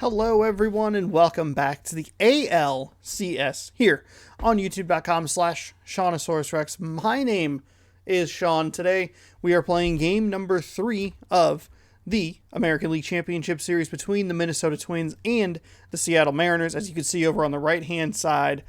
Hello everyone and welcome back to the ALCS here on youtube.com/SeanOsaurusRex. My name is Sean. Today we are playing game number 3 of the American League Championship Series between the Minnesota Twins and the Seattle Mariners. As you can see over on the right hand side,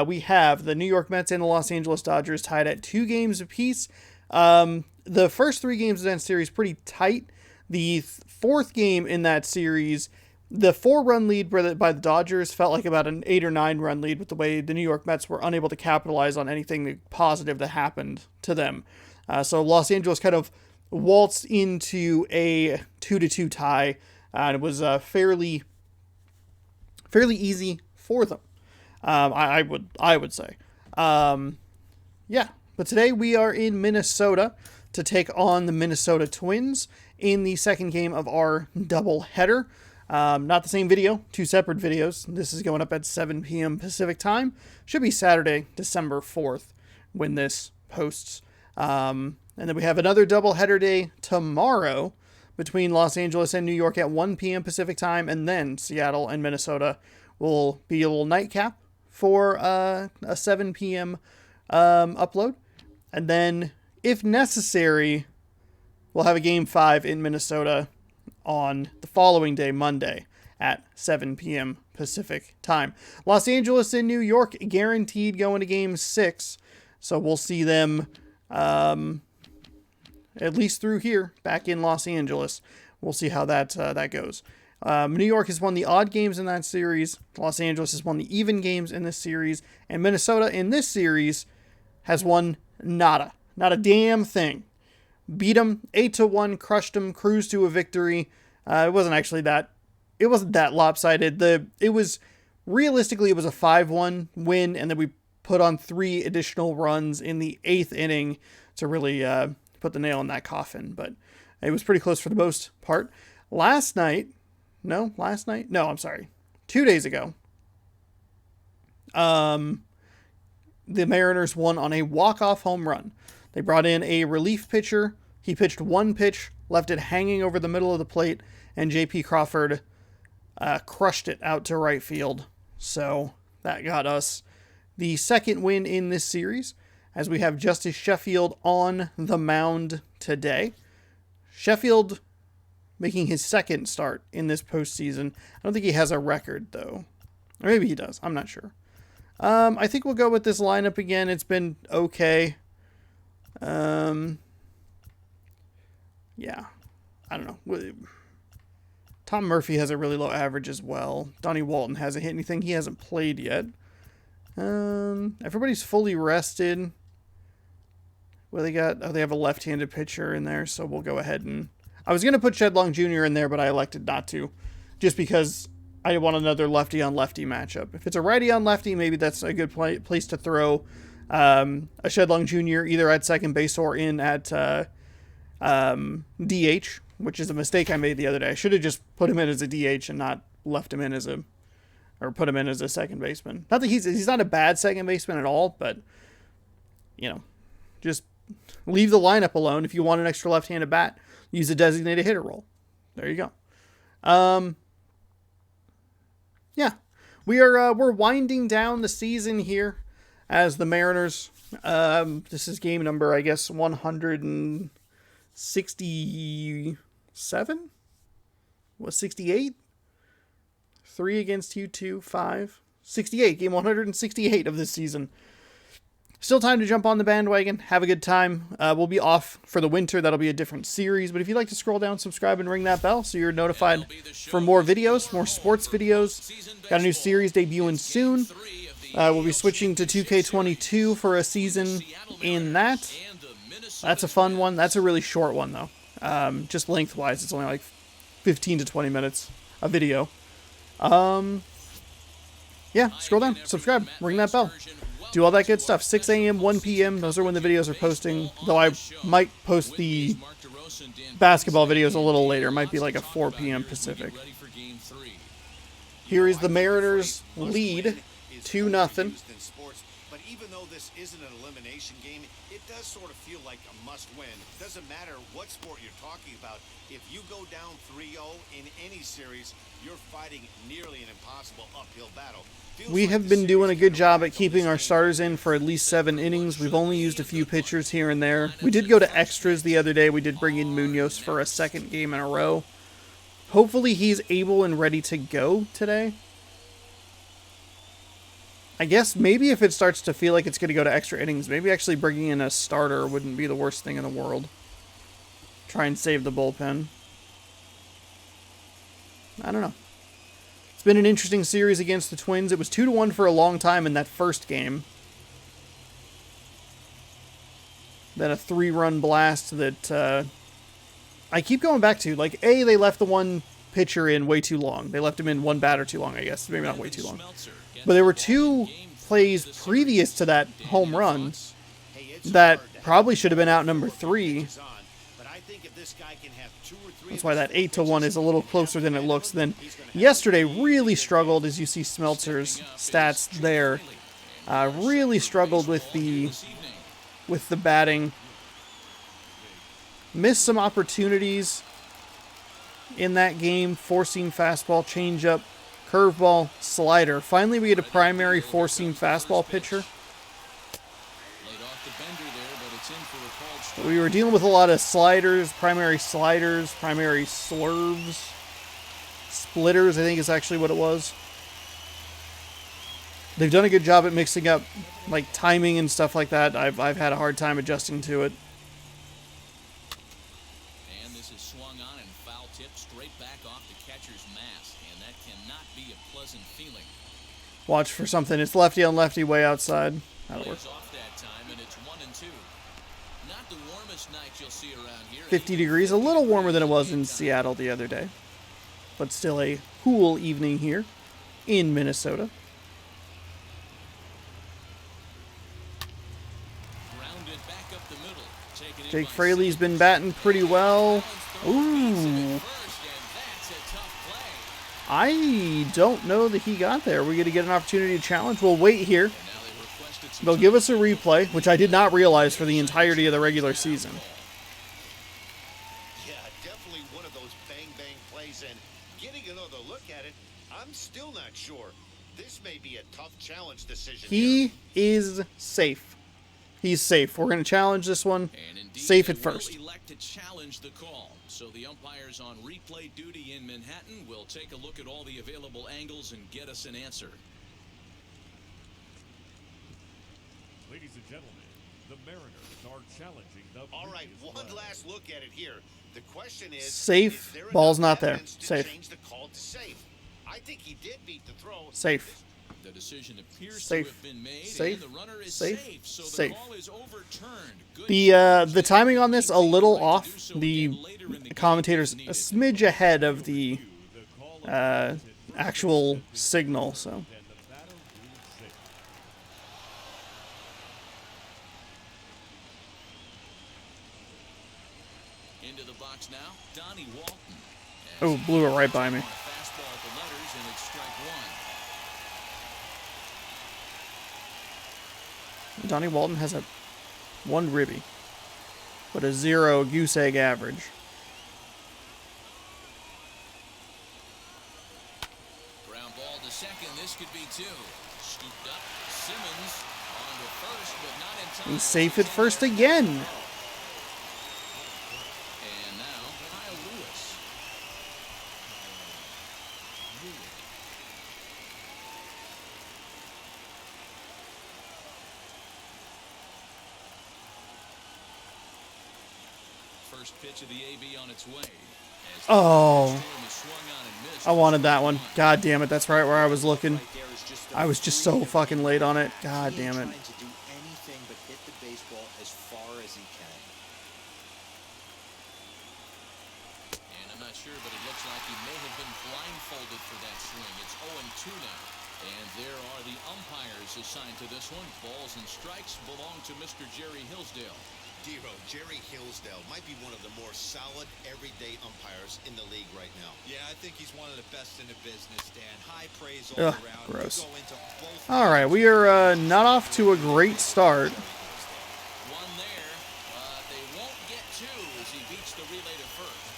we have the New York Mets and the Los Angeles Dodgers tied at 2 games apiece. The first 3 games of that series pretty tight. The fourth game in that series, the 4-run lead by the Dodgers felt like about an 8 or 9-run lead with the way the New York Mets were unable to capitalize on anything positive that happened to them. So Los Angeles kind of waltzed into a 2-2 tie, and it was fairly easy for them. I would say. Yeah, but today we are in Minnesota to take on the Minnesota Twins in the second game of our doubleheader. Not the same video, 2 separate videos. This is going up at 7 p.m. Pacific time. Should be Saturday, December 4th when this posts. And then we have another doubleheader day tomorrow between Los Angeles and New York at 1 p.m. Pacific time. And then Seattle and Minnesota will be a little nightcap for a 7 p.m. Upload. And then, if necessary, we'll have a Game 5 in Minnesota on the following day, Monday, at 7 p.m. Pacific time. Los Angeles and New York guaranteed going to Game 6, so we'll see them at least through here, back in Los Angeles. We'll see how that goes. New York has won the odd games in that series. Los Angeles has won the even games in this series. And Minnesota in this series has won nada. Not a damn thing. Beat them 8-1, crushed them, cruised to a victory. It wasn't that lopsided. It was a 5-1 win, and then we put on 3 additional runs in the 8th inning to really put the nail in that coffin. But it was pretty close for the most part. 2 days ago, the Mariners won on a walk-off home run. They brought in a relief pitcher. He pitched 1 pitch, left it hanging over the middle of the plate, and J.P. Crawford crushed it out to right field. So that got us the second win in this series, as we have Justice Sheffield on the mound today. Sheffield making his second start in this postseason. I don't think he has a record, though. Or maybe he does. I'm not sure. I think we'll go with this lineup again. It's been okay. Yeah, I don't know. Tom Murphy has a really low average as well. Donnie Walton hasn't hit anything. He hasn't played yet. Everybody's fully rested. Well, they have a left-handed pitcher in there, so we'll go ahead and... I was going to put Shedlong Jr. in there, but I elected not to, just because I didn't want another lefty-on-lefty matchup. If it's a righty-on-lefty, maybe that's a good place to throw a Shedlong Jr. either at second base or in at DH, which is a mistake I made the other day. I should have just put him in as a DH and not left him in put him in as a second baseman. Not that he's not a bad second baseman at all, but just leave the lineup alone. If you want an extra left-handed bat, use a designated hitter role. There you go. Yeah, we're winding down the season here as the Mariners. This is game number, I guess, 167? What, 68? 3 against you, 2, 5. 68, game 168 of this season. Still time to jump on the bandwagon, have a good time. We'll be off for the winter. That'll be a different series. But if you'd like to scroll down, subscribe, and ring that bell so you're notified for more videos, more sports videos. Got a new series debuting soon. We'll be switching to 2K22 for a season in that. That's a fun one. That's a really short one, though. Just lengthwise, it's only like 15 to 20 minutes a video. Yeah, scroll down, subscribe, ring that bell. Do all that good stuff. 6 a.m., 1 p.m. Those are when the videos are posting. Though I might post the basketball videos a little later. It might be like a 4 p.m. Pacific. Here is the Mariners lead, 2-0. even though this isn't an elimination game, it does sort of feel like a must-win. Doesn't matter what sport you're talking about. If you go down 3-0 in any series, you're fighting nearly an impossible uphill battle. We have been doing a good job at keeping our starters in for at least 7 innings. We've only used a few pitchers here and there. We did go to extras the other day. We did bring in Munoz for a second game in a row. Hopefully he's able and ready to go today. I guess maybe if it starts to feel like it's going to go to extra innings, maybe actually bringing in a starter wouldn't be the worst thing in the world. Try and save the bullpen. I don't know. It's been an interesting series against the Twins. It was 2-1 for a long time in that first game. Then a 3-run blast that I keep going back to. Like, A, they left the one pitcher in way too long. They left him in one batter too long, I guess. Maybe not way too long. But there were 2 plays previous to that home run that probably should have been out number 3. That's why that 8-1 is a little closer than it looks. Then yesterday really struggled, as you see Smeltzer's stats there. Really struggled with the batting. Missed some opportunities in that game, four-seam fastball, changeup, curveball, slider. Finally, we get a primary four-seam fastball pitcher. We were dealing with a lot of sliders, primary slurves, splitters, I think is actually what it was. They've done a good job at mixing up like timing and stuff like that. I've had a hard time adjusting to it. And this is swung on and foul tip straight back off the catcher's mask, and that cannot be a pleasant feeling. Watch for something. It's lefty on lefty way outside. That'll work. Off that time, and it's 1-2. Not the warmest night you'll see around here. 50 degrees, a little warmer than it was in Seattle the other day, but still a cool evening here in Minnesota. Jake Fraley's been batting pretty well. Ooh. I don't know that he got there. We're going to get an opportunity to challenge. We'll wait here. They'll give us a replay, which I did not realize for the entirety of the regular season. Yeah, definitely one of those bang-bang plays, and getting another look at it, I'm still not sure. This may be a tough challenge decision. He is safe. He's safe. We're going to challenge this one. Safe at first. Elect to challenge the call. So the umpires on replay duty in Manhattan will take a look at all the available angles and get us an answer. Ladies and gentlemen, the Mariners are challenging the... All right, one last look at it here. The question is... Safe. Is there Ball's enough not there. evidence to Safe. change the call to safe? I think he did beat the throw. Safe. The decision appears Safe. to have been made, Safe. and the runner is Safe. so Safe. the call is overturned. Good The timing on this a little off. The commentator's a smidge ahead of the actual signal, so. into the box now, Donnie Walton. Oh, blew it right by me. Fastball at the letters, and it's strike one. Donnie Walton has a 1 ribby, but a 0 goose egg average. Ground ball to second. This could be 2. Scooped up. Simmons on to first, but not in time. He's safe at first again. And now Kyle Lewis. First pitch of the AB on its way. Oh, I wanted that one. God damn it. That's right where I was looking. I was just so fucking late on it. God damn it. Trying to do anything but hit the baseball as far as he can. And I'm not sure, but it looks like he may have been blindfolded for that swing. It's 0-2 now. And there are the umpires assigned to this one. Balls and strikes belong to Mr. Jerry Hillsdale. Dero, Jerry Hillsdale might be one of the more solid everyday umpires in the league right now. Yeah, I think he's one of the best in the business, Dan. High praise all Ugh, around. gross. Go into both All right, we are not off to a great start. One there, but they won't get two as he beats the relay to first.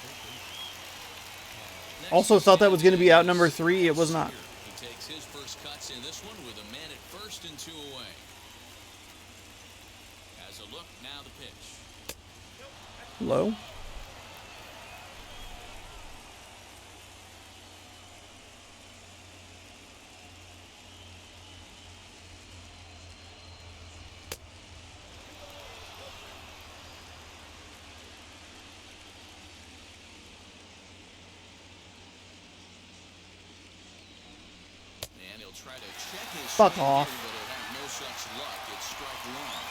Next Also is thought that was going to be out Sandy number 3. It was not. He takes his first cuts in this one with a man at first and 2 away. Has a look, now the pitch. Low. And he'll try to check his Fuck swing off. here, but he'll have no such luck. It's strike one.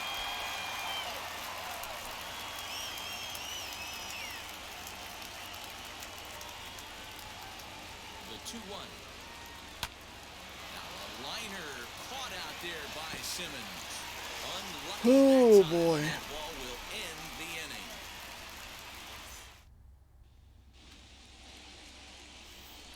The 2-1. Now a liner caught out there by Simmons. Unlucky Oh, that time. boy. That ball will end the inning.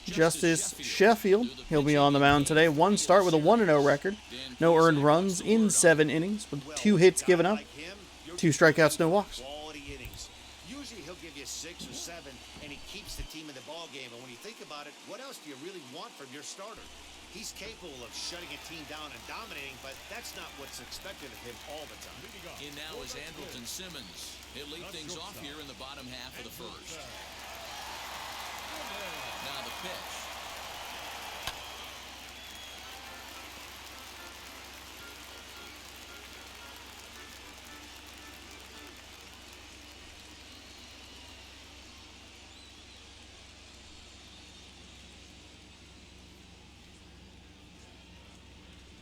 Justice Sheffield. He'll be on the mound today. 1 start with a 1-0 record. No earned runs in 7 innings with 2 hits given up. Like him, you're 2 strikeouts, no walks. quality innings. Usually he'll give you 6 or 7, and he keeps the team in the ball game. And when you think about it, what else do you really want from your starter? He's capable of shutting a team down and dominating, but that's not what's expected of him all the time. In now is Andrelton Simmons. He'll lead things off here in the bottom half of the first. Now the pitch.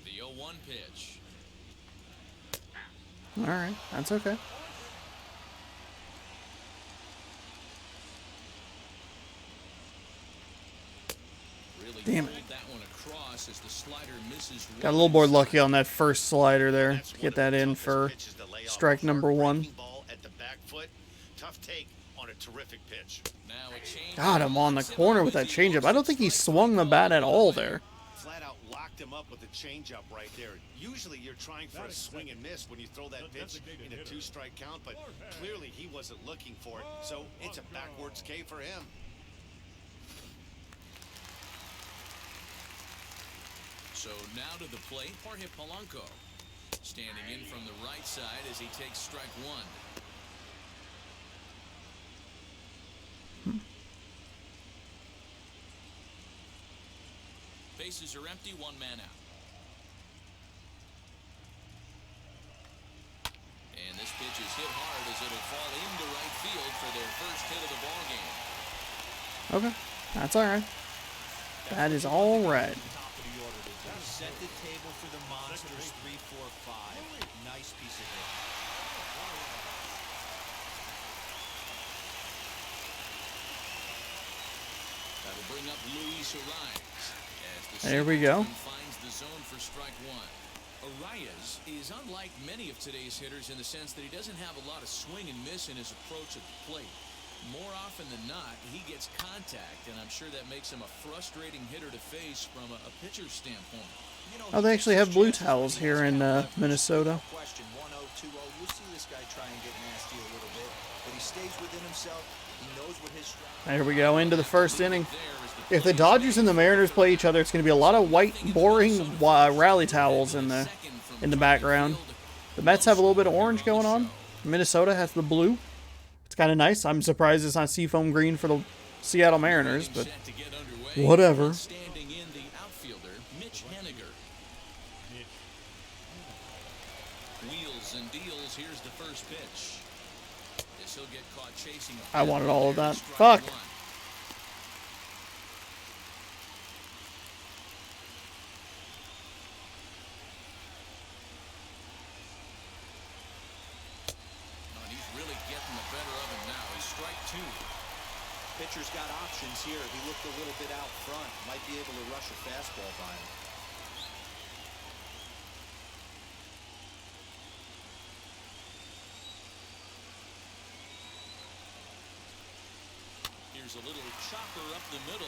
The 0-1 pitch. All right, that's okay. Really Damn it. pulled that one across as the slider misses. Got a little more lucky on that first slider there to get that in for strike number 1. Ball at the back foot. Tough take on a terrific pitch. Now a change. God, I'm on the corner with that changeup. I don't think he swung the bat at all there. Flat out locked him up with a changeup right there. Usually you're trying for a swing and miss when you throw that pitch in a 2-strike count, but clearly he wasn't looking for it, so it's a backwards K for him. So now to the plate, Jorge Polanco. Standing in from the right side as he takes strike 1. Bases are empty, 1 man out. And this pitch is hit hard as it'll fall into right field for their first hit of the ball game. Okay, that's all right. That is all right. top of the order today. Set the table for the Monsters. 3, 4, 5. Nice piece of hit. That'll bring up Luis Arias. As the There we go. finds the zone for strike 1. Arias is unlike many of today's hitters in the sense that he doesn't have a lot of swing and miss in his approach at the plate. More often than not, he gets contact, and I'm sure that makes him a frustrating hitter to face from a pitcher's standpoint. Oh, they actually have blue towels here in Minnesota. Question 1-0, 2-0. You'll see this guy try and get nasty a little bit, but he stays within himself. He knows what his strike. There we go, into the first inning. If the Dodgers and the Mariners play each other, it's going to be a lot of white, boring rally towels in the background. The Mets have a little bit of orange going on. Minnesota has the blue. It's kind of nice. I'm surprised it's not seafoam green for the Seattle Mariners, but whatever. Standing in the outfielder, Mitch Haniger. Wheels and deals. Here's the first pitch. This he'll get caught chasing. I wanted all of that. Strike Fuck. 1. And he's really getting the better of him now. He's strike 2. Pitcher's got options here. He looked a little bit out front. Might be able to rush a fastball by him. Here's a little chopper up the middle.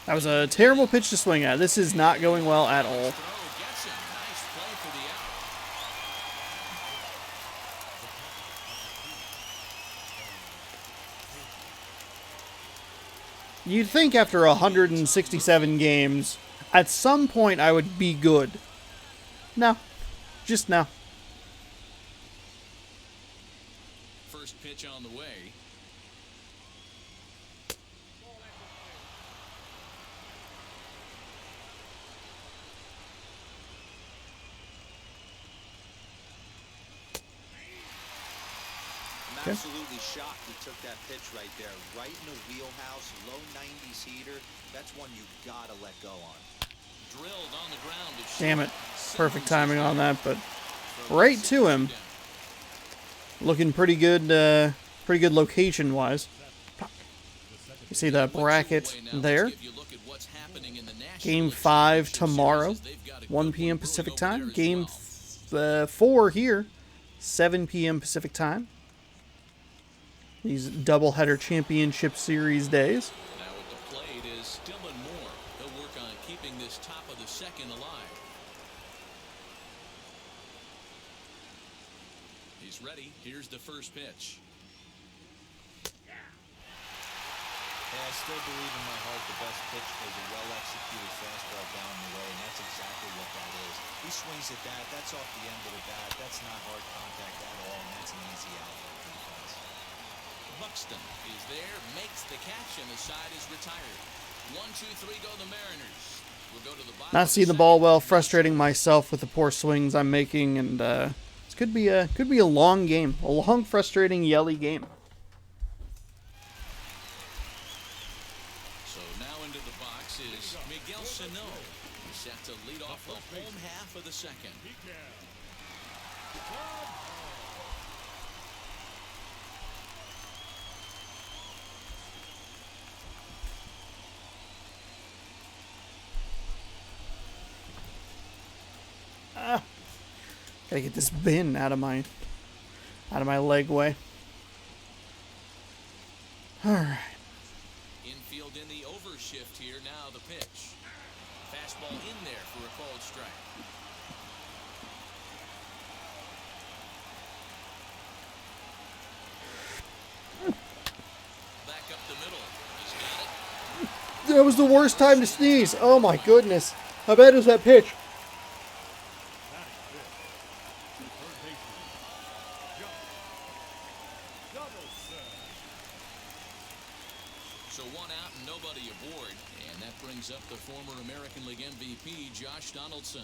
That was a terrible pitch to swing at. This is not going well at all. Throw gets him. Nice play for the out. You'd think after 167 games, at some point I would be good. No. Just no. First pitch on the way. I'm absolutely shocked he took that pitch right there. Right in the wheelhouse, low 90s heater. That's one you gotta let go on. Drilled on the ground. Damn it. Perfect timing on that, but right to him. Looking pretty good location-wise. You see the bracket there. Game 5 tomorrow, 1 p.m. Pacific time. Game 4 here, 7 p.m. Pacific time. These doubleheader championship series days. Now at the plate is Dylan Moore. He'll work on keeping this top of the second alive. He's ready. Here's the first pitch. Yeah, I still believe in my heart the best pitch is a well-executed fastball down the way, and that's exactly what that is. He swings at that. That's off the end of the bat. That's not hard contact at all, and that's an easy out for the defense. Buxton is there, makes the catch, and the side is retired. 1, 2, 3 go the Mariners. We'll go to the bottom. Not seeing the ball well, frustrating myself with the poor swings I'm making, and this could be a long game, a long, frustrating, yelly game. So now into the box is Miguel Sano. He's set to lead off the home half of the second. Gotta get this bin out of my leg way. All right. Infield in the overshift here. Now the pitch. Fastball in there for a called strike. Back up the middle. He's got it. That was the worst time to sneeze. Oh my goodness. How bad was that pitch? So 1 out and nobody aboard, and that brings up the former American League MVP, Josh Donaldson.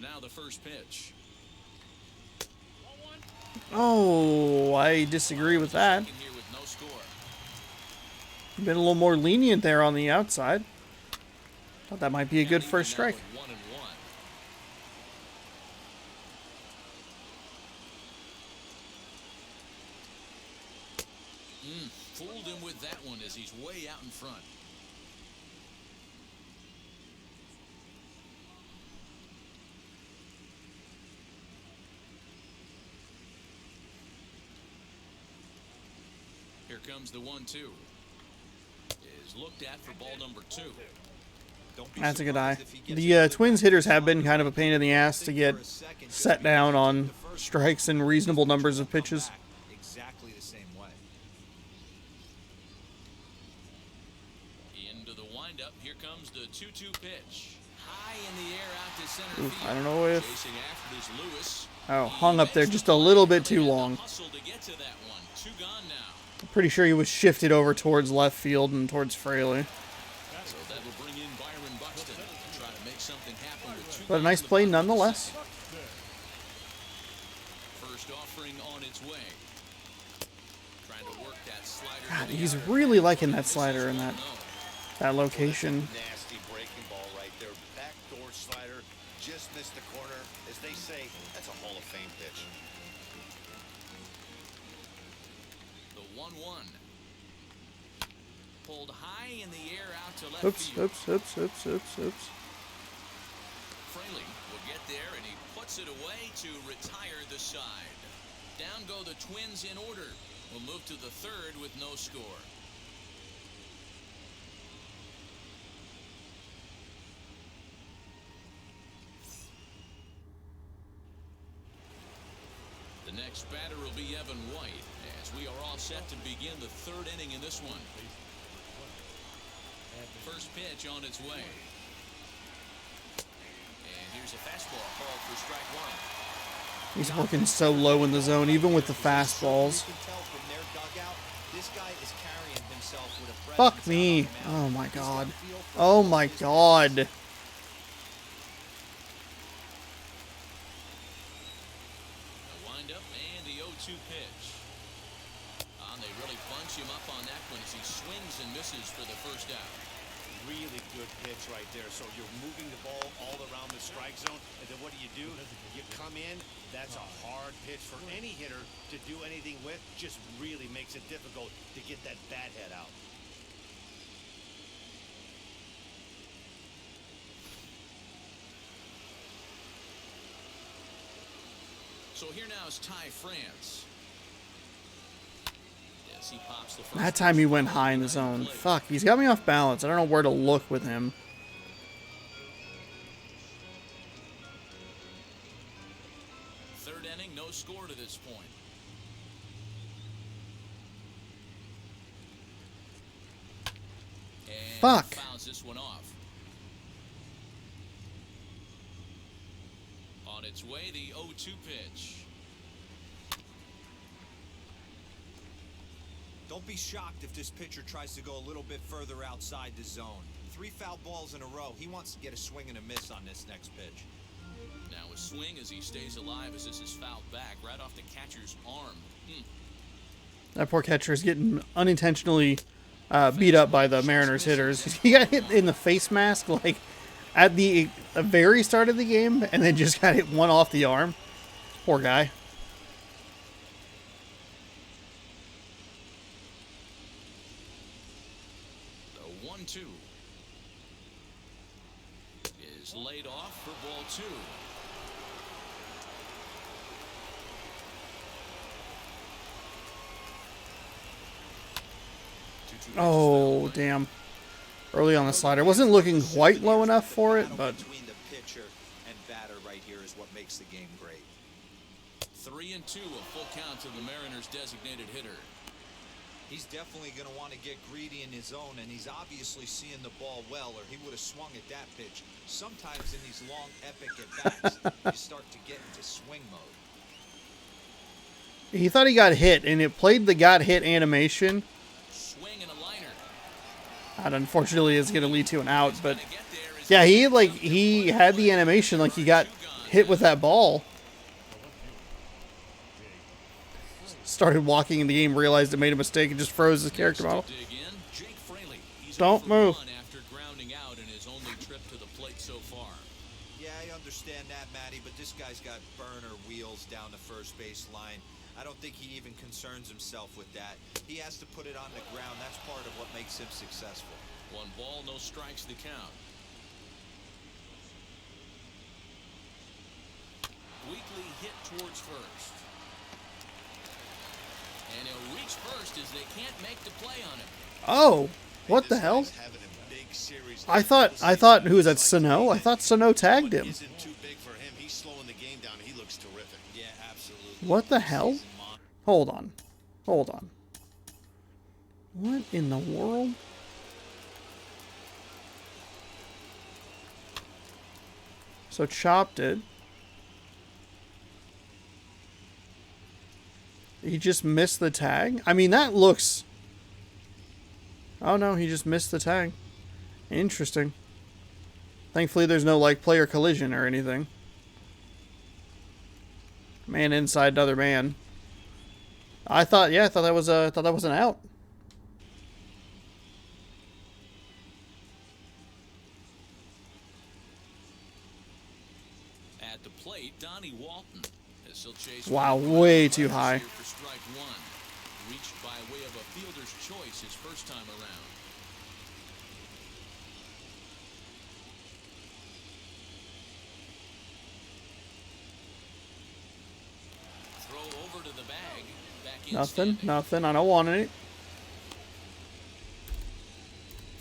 Now the first pitch. Oh, I disagree with that. Here with no score. Been a little more lenient there on the outside. Thought that might be a good first strike. 1-1. Fooled him with that one as he's way out in front. Here comes the 1-2. Is looked at for ball number 2. That's a good eye. The Twins hitters have been kind of a pain in the ass to get set down on strikes and reasonable numbers of pitches. Exactly the same way. Into the windup. Here comes the 2-2 pitch. High in the air out to center field. I don't know if... Chasing after this Lewis. Oh, hung up there just a little bit too long. Hustle to get to that one. 2 gone now. I'm pretty sure he was shifted over towards left field and towards Fraley. So that'll bring in Byron Buxton to try to make something happen with 2 But a nice play nonetheless. First offering on its way. Trying to work that slider. God, he's really liking that slider in that location. Nasty breaking ball right there. Backdoor slider. Just missed the corner. As they say, that's a Hall of Fame pitch. The 1-1. pulled high in the air out to left Oops, field. oops. Fraley will get there, and he puts it away to retire the side. Down go the Twins in order. We'll move to the third with no score. The next batter will be Evan White, as we are all set to begin the third inning in this one. First pitch on its way. And here's a fastball called for strike one. He's working so low in the zone, even with the fastballs. You can tell from their dugout, this guy is carrying himself with a Fuck presence me. out on the mound. Oh my He's got god. feel for Oh what my his god. The windup and the 0-2 pitch. They really bunch him up on that one as he swings and misses for the first out. Really good pitch right there. So you're moving the ball all around the strike zone, and then what do? You come in. That's a hard pitch for any hitter to do anything with. Just really makes it difficult to get that bat head out. So here now is Ty France. Yes, he pops the first That time he pitch went from high in the behind zone. plate. Fuck, he's got me off balance. I don't know where to look with him. Third inning, no score to this point. And Fuck. fouls this one off. On its way, the 0-2 pitch. Don't be shocked if this pitcher tries to go a little bit further outside the zone. 3 foul balls in a row. He wants to get a swing and a miss on this next pitch. Now a swing as he stays alive as this is fouled back right off the catcher's arm. That poor catcher is getting unintentionally beat up by the Mariners hitters. He got hit in the face mask like at the very start of the game, and then just got hit one off the arm. Poor guy. The 1-2 is laid off for ball 2. Oh, damn. Early on the slider. Wasn't looking quite low enough for it, but Between the pitcher and batter right here is what makes the game great. 3-2, a full count to the Mariners' designated hitter. He's definitely going to want to get greedy in his zone, and he's obviously seeing the ball well, or he would have swung at that pitch. Sometimes in these long, epic at-bats, you start to get into swing mode. he thought he got hit, and it played the got hit animation. Swing and a liner. That unfortunately is going to lead to an out, but Gonna get there as yeah, he had the animation like he got hit with that ball. Started walking in the game, realized it made a mistake, and just froze his character model. to dig in. Jake Fraley. He's Don't 0 for move. 1 after grounding out in his only trip to the plate so far. Yeah, I understand that, Matty, but this guy's got burner wheels down the first base line. I don't think he even concerns himself with that. He has to put it on the ground. That's part of what makes him successful. 1 ball, no strikes to count. Weekly hit towards first. And he'll reach first as they can't make the play on him. Oh, what the This hell? guy's having a big series. I thought, who was that, Sano? I thought Sano tagged him. Isn't too big for him. He's slowing the game down. He looks terrific. Yeah, absolutely. What the hell? Hold on. Hold on. What in the world? So chopped it. He just missed the tag? I mean, that looks... Oh no, he just missed the tag. Interesting. Thankfully there's no, like, player collision or anything. Man inside other man. I thought that was an out. At the plate, Donnie Walton. As he'll chase Wow, one way right too here high. for strike 1. Reached by way of a fielder's choice his first time around. Nothing. Nothing. I don't want it.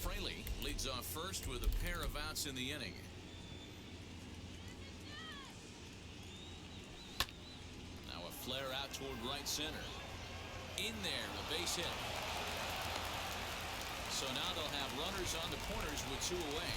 Fraley leads off first with a pair of outs in the inning. Now a flare out toward right center. In there, a base hit. So now they'll have runners on the corners with 2 away.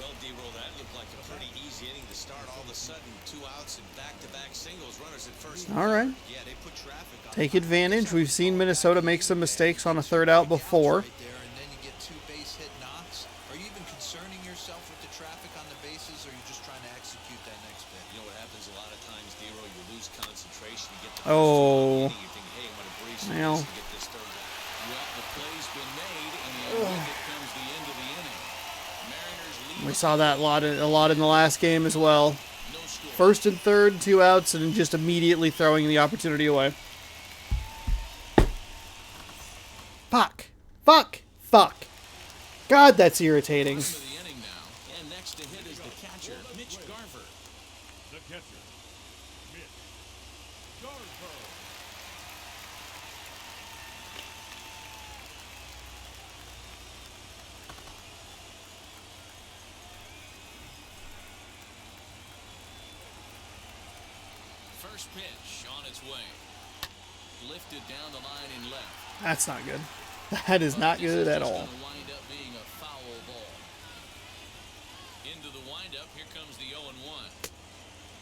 Well, D-Roll, that looked like a pretty easy inning to start. All of a sudden, 2 outs and back-to-back singles, runners at first. All right. Yeah, they put traffic on. Take advantage. We've seen Minnesota make some mistakes on a 3rd out before. Right there, and then you get 2 base hit knocks. Are you even concerning yourself with the traffic on the bases, or are you just trying to execute that next bit? You know what happens a lot of times, D-Roll, you lose concentration. You get the Oh. you think, hey, I'm going to breeze Well. and get this 3rd out. Well, the play's been made, and with it comes the end of the inning. Mariners lead. We saw that a lot in the last game as well. No score. 1st and 3rd, 2 outs, and just immediately throwing the opportunity away. Fuck. Fuck. Fuck. God, that's irritating. Bottom of the inning now, and next to hit is the catcher, Mitch Garver. The catcher, Mitch Garver. First pitch on its way. Lifted down the line in left. That's not good. That is not good at all. This is gonna wind up being a foul ball. Into the windup, here comes the 0-1.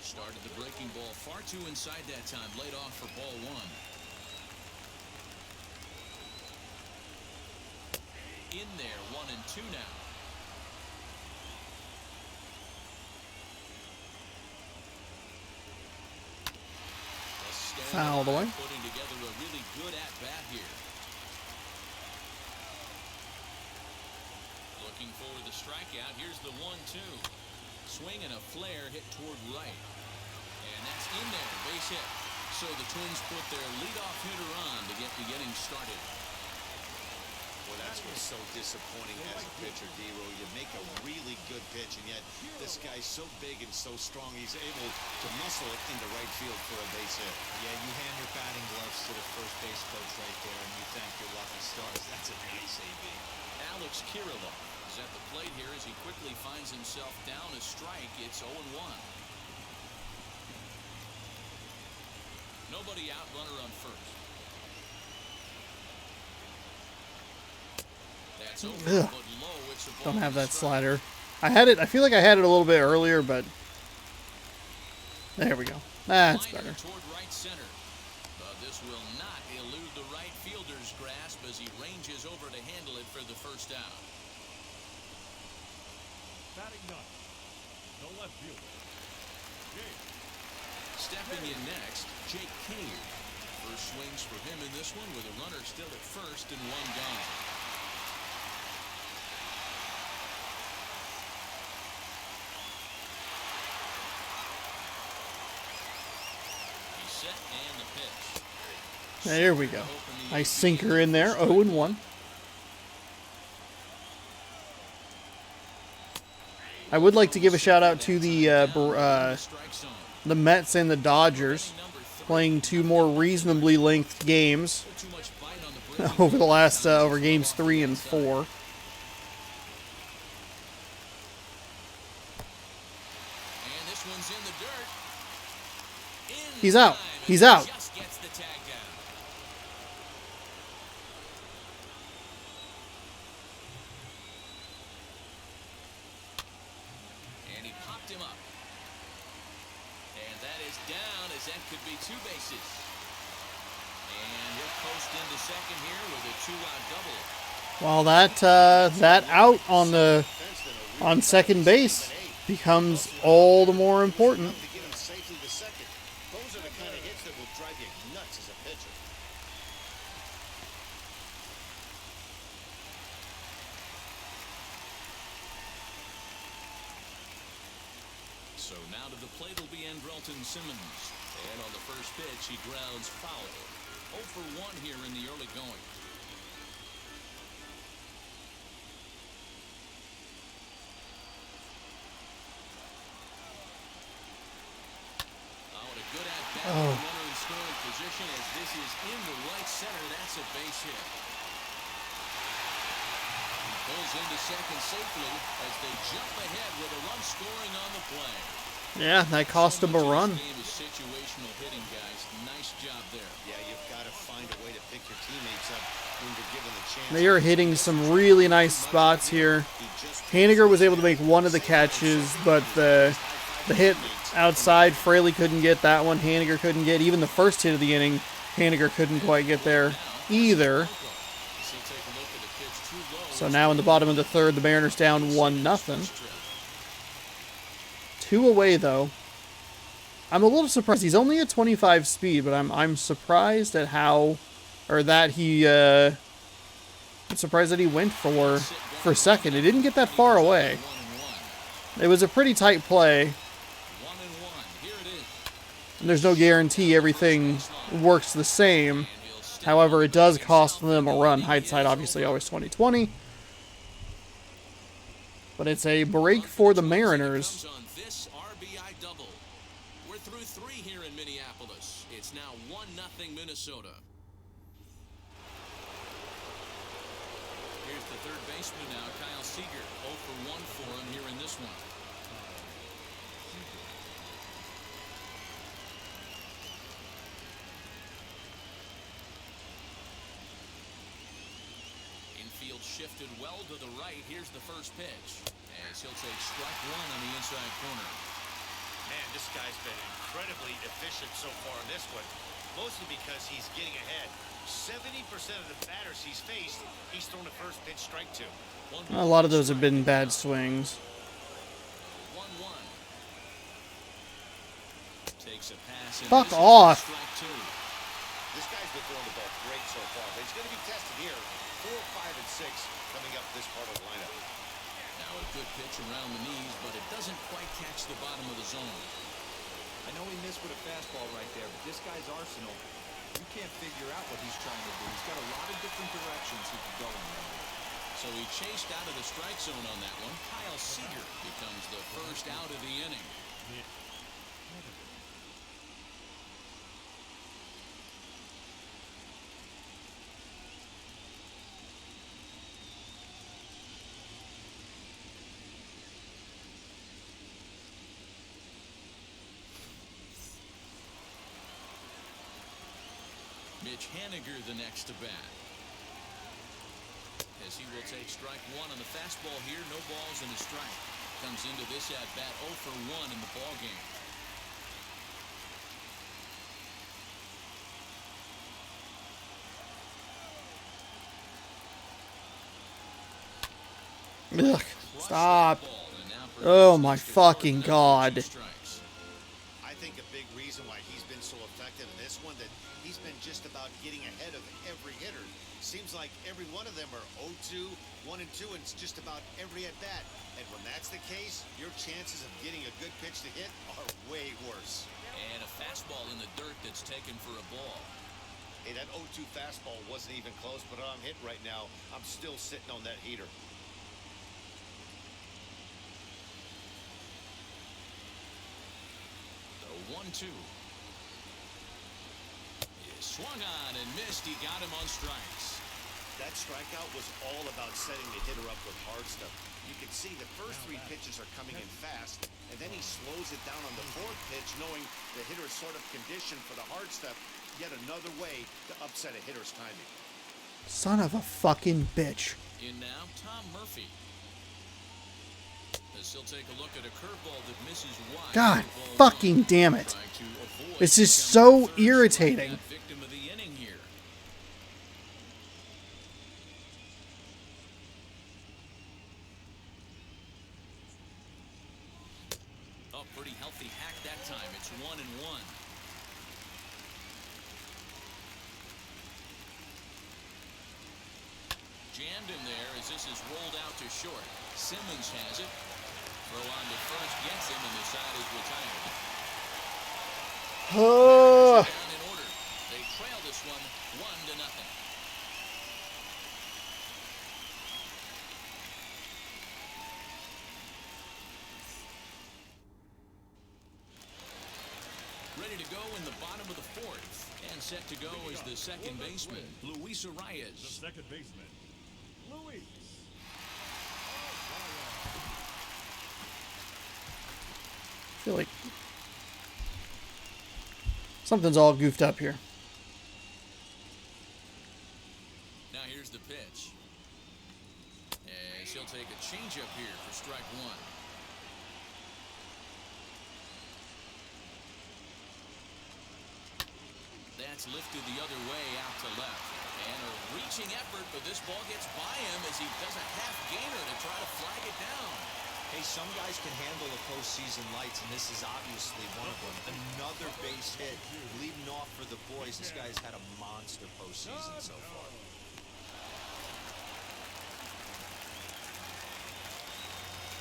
Started the breaking ball far too inside that time. Laid off for ball 1. In there, 1-2 now. Fouled away. Putting together a really good at-bat here. Looking for the strikeout. Here's the 1-2. Swing and a flare hit toward right. And that's in there. Base hit. So the Twins put their leadoff hitter on to get the inning started. Well, that's what's so disappointing as a pitcher, D-Roll. You make a really good pitch, and yet this guy's so big and so strong, he's able to muscle it into right field for a base hit. Yeah, you hand your batting gloves to the first base coach right there, and you thank your lucky stars. That's a nice AB. Alex Kirilloff is at the plate here as he quickly finds himself down a strike. It's 0-1. Nobody out, runner on first. That's over, Ugh. but low. It's a ball Don't have and a that strike. slider. I had it. I feel like I had it a little bit earlier, but there we go. That's Liner better. toward right center. But this will not elude the right fielder's grasp as he ranges over to handle it for the first out. Batting ninth, the left fielder, Jake. Stepping in next, Jake Cave. First swings for him in this one with a runner still at first and 1 gone. He's set and the pitch. There we go. Nice sinker in there. 0-1. I would like to give a shout out to the Mets and the Dodgers playing 2 more reasonably length games over the last over games 3 and 4. And this one's in the dirt. In He's out. time, and He's he out. just gets the tag down. And he popped him up. And that is down as that could be 2 bases. And he'll post into second here with a 2-out double. Well, that out on second base becomes all the more important. To get him safely to second. Those are the kind of hits that will drive you nuts as a pitcher. So now to the plate will be Andrelton Simmons. And on the first pitch, he grounds foul. 0 for 1 here in the early going. Oh, and a good at-bat. Runner in scoring position as this is in the right base hit. He pulls into second safely as they jump ahead with a run scoring on the play. Yeah, that cost him a run. This game is situational hitting, guys. Nice job there. Yeah, you've got to find a way to pick your teammates up when you're given the chance. They are hitting some really nice spots here. Haniger was able to make one of the catches, but the hit outside, Fraley couldn't get that one. Haniger couldn't get. Even the first hit of the inning, Haniger couldn't quite get there either. So now in the bottom of the third, the Mariners down 1-0. 2 away though. I'm a little surprised. He's only at 25 speed, but I'm surprised at how, or that he. I'm surprised that he went for second. It didn't get that far away. It was a pretty tight play. And there's no guarantee everything works the same. However, it does cost them a run. Hindsight, obviously, always 20/20. But it's a break for the Mariners. We're through 3 here in Minneapolis. It's now 1-0 Minnesota. Here's the third baseman now, Kyle Seager. 0 for 1 for him here in this one. Infield shifted well to the right. Here's the first pitch. As he'll take strike 1 on the inside corner. Man, this guy's been incredibly efficient so far in this one, mostly because he's getting ahead. 70% of the batters he's faced, he's thrown a first pitch strike to. A lot of those have been bad swings. 1-1. Takes a pass. Fuck off. Strike 2. This guy's been throwing the ball great so far, but he's going to be tested here. 4, 5, and 6 coming up this part of the lineup. Now a good pitch around the knees, but it doesn't quite catch the bottom of the zone. I know he missed with a fastball right there, but this guy's arsenal, you can't figure out what he's trying to do. He's got a lot of different directions he can go in there. So he chased out of the strike zone on that one. Kyle Seager becomes the first out of the inning. Mitch Haniger the next to bat. As he will take strike 1 on the fastball here. No balls and a strike. Comes into this at bat 0 for 1 in the ball game. Ugh, stop. Oh my fucking God. I think a big reason why he's been so effective in this one, that he's been just about getting ahead of every hitter. Seems like every one of them are 0-2, 1-2, and it's just about every at bat. And when that's the case, your chances of getting a good pitch to hit are way worse. And a fastball in the dirt that's taken for a ball. Hey, that 0-2 fastball wasn't even close, but I'm hit right now. I'm still sitting on that heater. The 1-2. Swung on and missed. He got him on strikes. That strikeout was all about setting the hitter up with hard stuff. You can see the first 3 pitches are coming in fast, and then he slows it down on the 4th pitch, knowing the hitter is sort of conditioned for the hard stuff. Yet another way to upset a hitter's timing. Son of a fucking bitch. In now, Tom Murphy. As he'll take a look at a curveball that misses wide. God fucking damn it. This is so irritating. Victim of the inning here. Oh, pretty healthy hack that time. It's 1-1. Jammed him there as this is rolled out to short. Simmons has it. Throw on to first gets him, and the side is retired. Oh. Down in order. They trail this one 1-0. Ready to go in the bottom of the 4th. And set to go is the second baseman, Luis The Arias. second baseman, Luis. I feel like something's all goofed up here. Now here's the pitch. As he'll take a changeup here for strike one. That's lifted the other way out to left. And a reaching effort, but this ball gets by him as he does a half-gainer to try to flag it down. Hey, some guys can handle the postseason lights, and this is obviously one of them. Another base hit, leading off for the boys. This guy's had a monster postseason so far.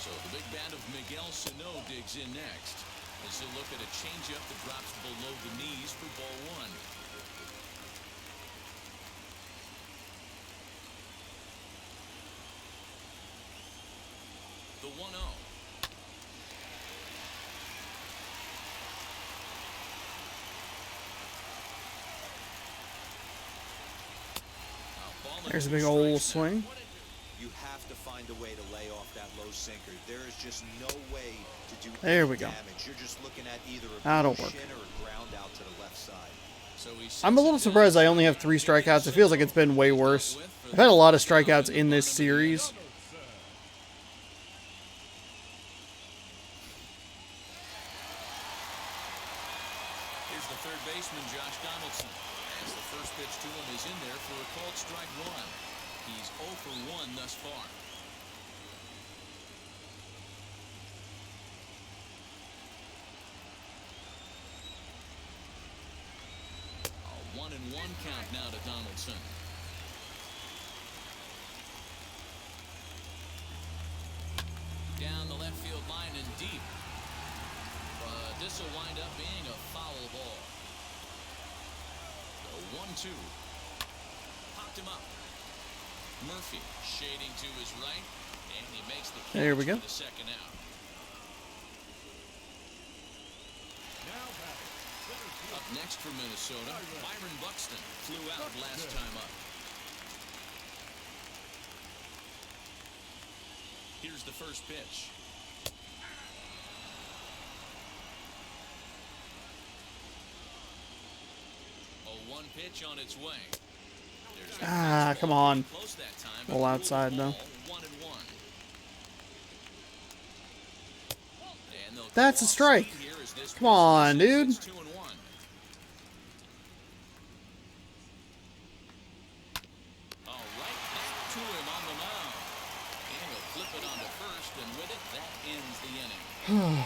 So the big bat of Miguel Sano digs in next. As he'll look at a changeup that drops below the knees for ball one. The 1-0. There's a big old swing. You have to find a way to lay off that low sinker. There is just no way to do There we go. damage. You're just looking at either a That'll blue work. shin or a ground out to the left side. So I'm a little surprised I only have 3 strikeouts. It feels like it's been way worse. I've had a lot of strikeouts in this series. Here's the third baseman, Josh Donaldson. As the first pitch to him is in there for a called strike one. He's 0 for 1 thus far. A 1-1 count now to Donaldson. Down the left field line and deep. But this will wind up being a foul ball. The 1-2. Popped him up. Murphy shading to his right, and he makes the catch. There we go. For the second out. Up next for Minnesota, Byron Buxton flew out last time up. Here's the first pitch. A 1 pitch on its way. Ah, come on. Close that time, Roll outside, though. 1-1. And they'll That's go a off strike. speed here as this Come on, pitch dude. is 2-1. All right, back to him on the mound. And he'll flip it onto first, and with it, that ends the inning.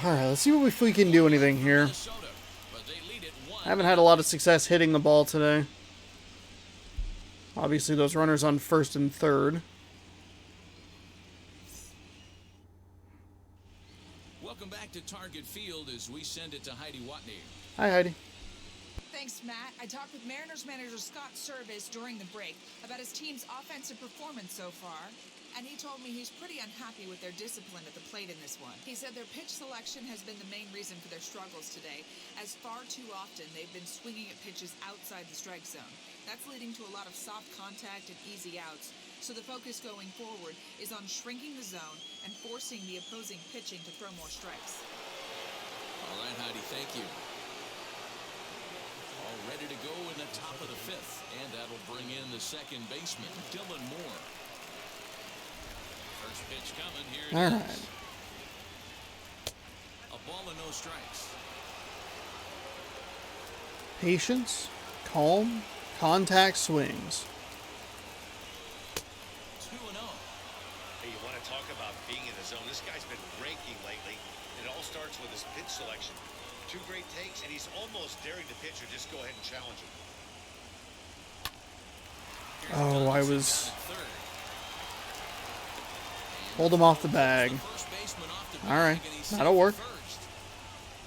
Alright, let's see if we can do anything here. Minnesota, but they lead it 1. I haven't had a lot of success hitting the ball today. Obviously, those runners on first and third. Welcome back to Target Field as we send it to Heidi Watney. Hi, Heidi. Thanks, Matt. I talked with Mariners manager Scott Service during the break about his team's offensive performance so far, and he told me he's pretty unhappy with their discipline at the plate in this one. He said their pitch selection has been the main reason for their struggles today, as far too often they've been swinging at pitches outside the strike zone. That's leading to a lot of soft contact and easy outs, so the focus going forward is on shrinking the zone and forcing the opposing pitching to throw more strikes. All right, Heidi, thank you. All ready to go in the top of the 5th, and that'll bring in the second baseman, Dylan Moore. First pitch coming here. All It right. is. A ball and no strikes. Patience, calm, contact swings. 2-0. Hey, you want to talk about being in the zone? This guy's been raking lately. It all starts with his pitch selection. 2 great takes, and he's almost daring the pitcher just go ahead and challenge him. Oh, I was... Hold him off the bag. Alright, that'll work.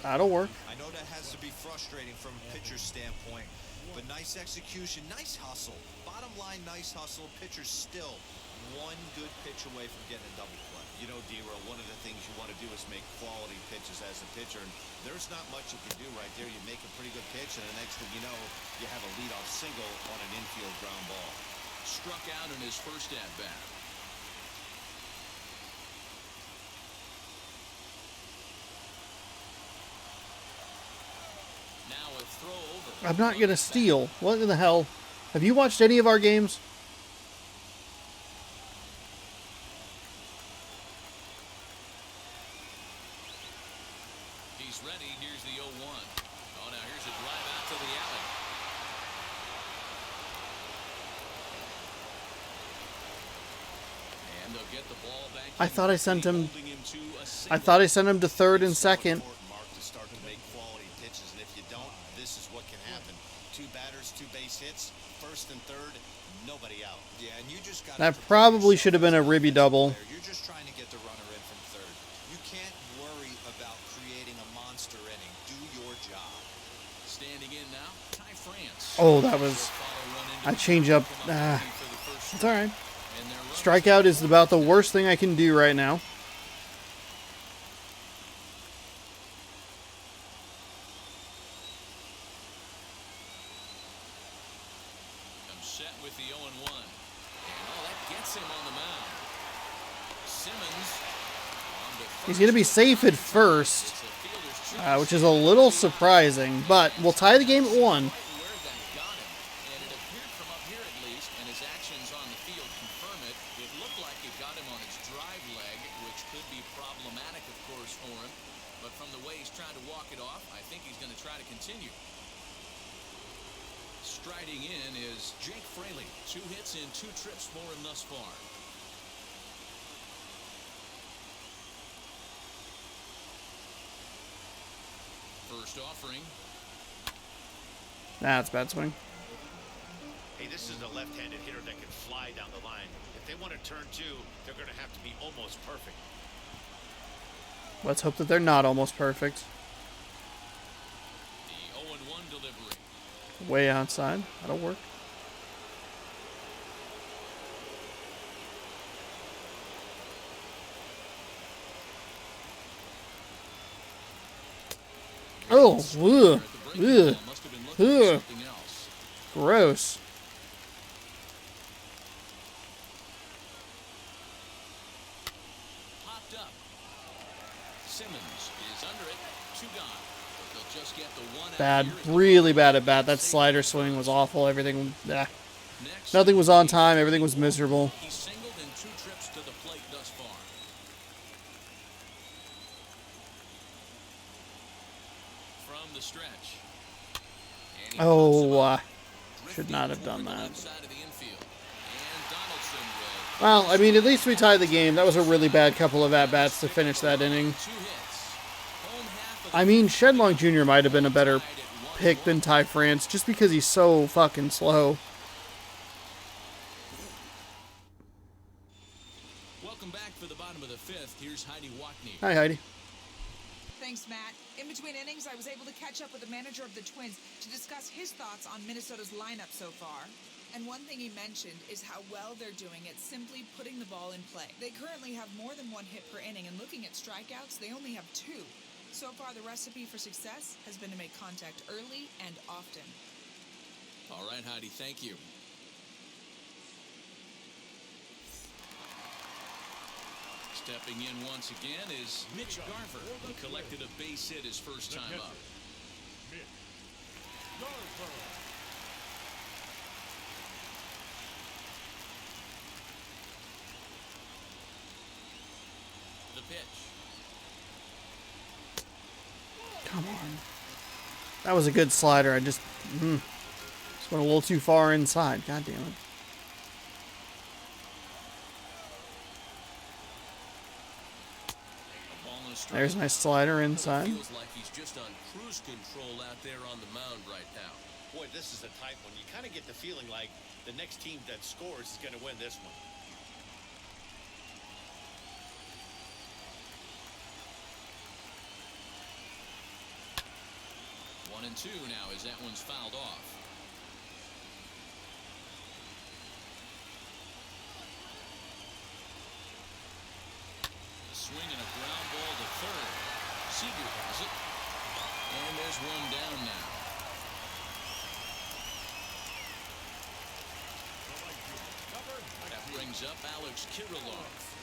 That'll work. I know that has to be frustrating from a pitcher's standpoint, but nice execution, nice hustle. Bottom line, nice hustle. Pitcher's still one good pitch away from getting a double play. You know, D-Row, one of the things you want to do is make quality pitches as a pitcher. And there's not much you can do right there. You make a pretty good pitch, and the next thing you know, you have a leadoff single on an infield ground ball. Struck out in his first at-bat. Now a throw over. I'm not going to steal. What in the hell? Have you watched any of our games? He's ready. Here's the 0-1. Oh, now here's a drive out to the alley. And they'll get the ball back. I thought I sent him. Holding him to a I single. thought I sent him to third and second. Important, Mark, to start to make quality pitches, and if you don't, this is what can happen. 2 batters, 2 base hits, first and third, nobody out. Yeah, and you just got That probably should have been a ribby double. You're just trying to get the runner in from third. You can't worry about creating a monster inning. Do your job. Standing in now, Ty France. Oh, that was. I change up. It's all right. Strikeout is about the worst thing I can do right now. I'm set with the 0-1. And that gets him on the mound. Simmons on to He's going to be safe at first, It's a fielder's choice. which is a little surprising, but we'll tie the game at 1. Where that got him, and it appeared from up here at least, and his actions on the field confirm it. It looked like it got him on his drive leg, which could be problematic, of course, for him. But from the way he's trying to walk it off, I think he's going to try to continue. Striding in is Jake Fraley. 2 hits in 2 trips for him thus far. First offering. That's bad swing. Hey, this is a left-handed hitter that can fly down the line. If they want to turn 2, they're going to have to be almost perfect. Let's hope that they're not almost perfect. The 0-1 delivery. Way outside. That'll work. Oh, ugh, ugh, Must have been looking for ugh. something else. Gross. Popped up. Simmons is under it. 2 gone. But they'll just get the 1 out Bad, here. really bad at bat. That slider swing was awful. Everything, Next, nothing was on time. Everything was miserable. he singled in 2 trips to the plate thus far. From the stretch. And he pops him Oh, up. should not have done Drifting over the that. left side of the infield. And Donaldson will Well, I mean, at least we tied the game. That was a really bad couple of at-bats to finish that inning. 2 hits. Home half of the I mean, Shedlong Jr. might have been a better tied at 1-1. pick than Ty France just because he's so fucking slow. Welcome back for the bottom of the 5th. Here's Heidi Watney. Hi, Heidi. Thanks, Matt. In between innings, I was able to catch up with the manager of the Twins to discuss his thoughts on Minnesota's lineup so far. And one thing he mentioned is how well they're doing at simply putting the ball in play. They currently have more than 1 hit per inning, and looking at strikeouts, they only have 2. So far, the recipe for success has been to make contact early and often. All right, Heidi, thank you. Stepping in once again is Mitch Garver, who collected a base hit his first time up. Mitch Garver. The pitch. Come on. That was a good slider. I just went a little too far inside. God damn it. A ball and a strike. There's my slider inside. Feels like he's just on cruise control out there on the mound right now. Boy, this is a tight one. You kind of get the feeling like the next team that scores is going to win this one. 1-2 now as that one's fouled off. swing and a ground ball to third. Seager has it. And there's one down now. That brings up Alex Kirilloff.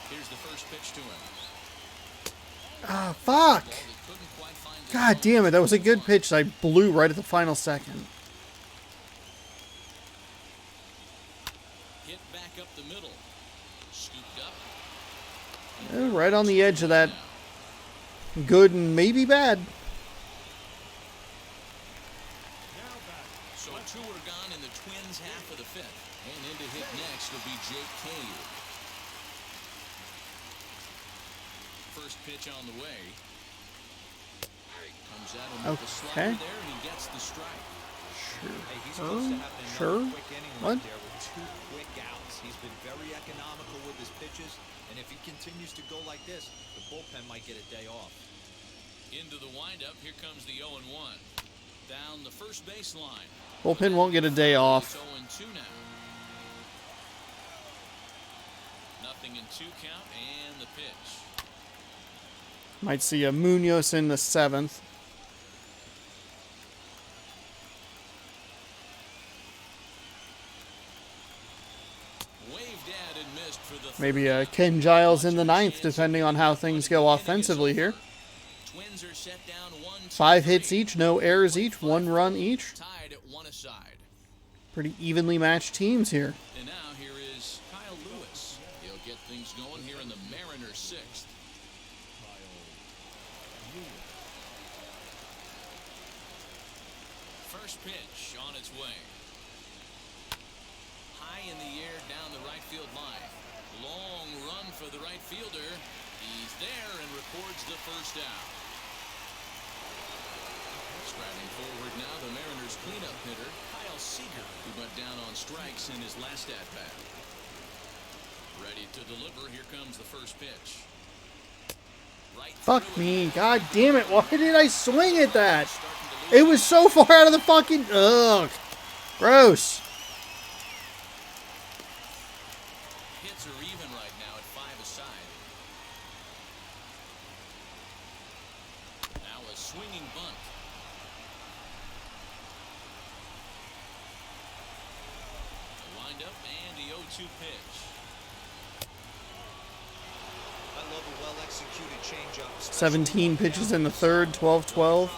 Here's the first pitch to him. Ah, fuck. God damn it. That was a good pitch that I blew right at the final second. Hit back up the middle. Scooped up. Right on the edge of that good and maybe bad. So two are gone in the Twins' half of the fifth. And in to hit next will be Jake Cave. First pitch on the way. Comes at him with the slider there, and he gets the strike. Hey, he's supposed to have another quick inning right there with 2 quick outs. He's been very economical with his pitches, and if he continues to go like this, the bullpen might get a day off. Into the windup, here comes the 0-1. Down the first baseline. Bullpen won't get a day off. It's 0-2 now. Nothing in 2 count, and the pitch. Might see a Munoz in the 7th. Waved at and missed for the Maybe a Ken Giles in the 9th, depending on how things go offensively here. Twins are set down 1, 2, 5 hits each, no errors each, 1 run each. tied at 1 aside. Pretty evenly matched teams here. And now here is Kyle Lewis. He'll get things going here in the Mariners' 6th. First pitch on its way. High in the air down the right field line. Long run for the right fielder. He's there and records the first out. Striding forward now, the Mariners' cleanup hitter, Kyle Seager, who went down on strikes in his last at-bat. Ready to deliver. Here comes the first pitch. Right Fuck through me. it. God damn it. Why did I swing at that? It was so far out of the fucking... Ugh. Gross. Hits are even right now at 5 aside. Now a swinging bunt. The windup and the 0-2 pitch. I love a well-executed changeup. 17 pitches in the 3rd, 12-12,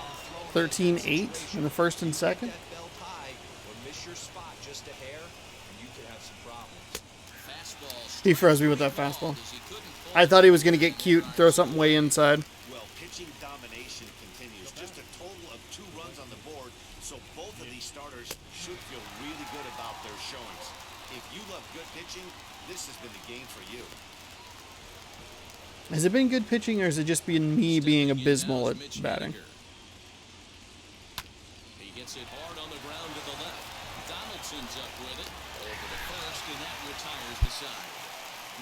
13-8 in the 1st and 2nd. That belt high or miss your spot just a hair, and you could have some problems. Fastball. He froze me with that fastball. As he couldn't pull I thought he was going to get cute, throw something way inside. Well, pitching domination continues. Just a total of 2 runs on the board, so both of these starters should feel really good about their showings. If you love good pitching, this has been the game for you. Has it been good pitching, or has it just been me being abysmal at batting? He gets it hard on the ground to the left. Donaldson's up with it. Over to first, and that retires the side.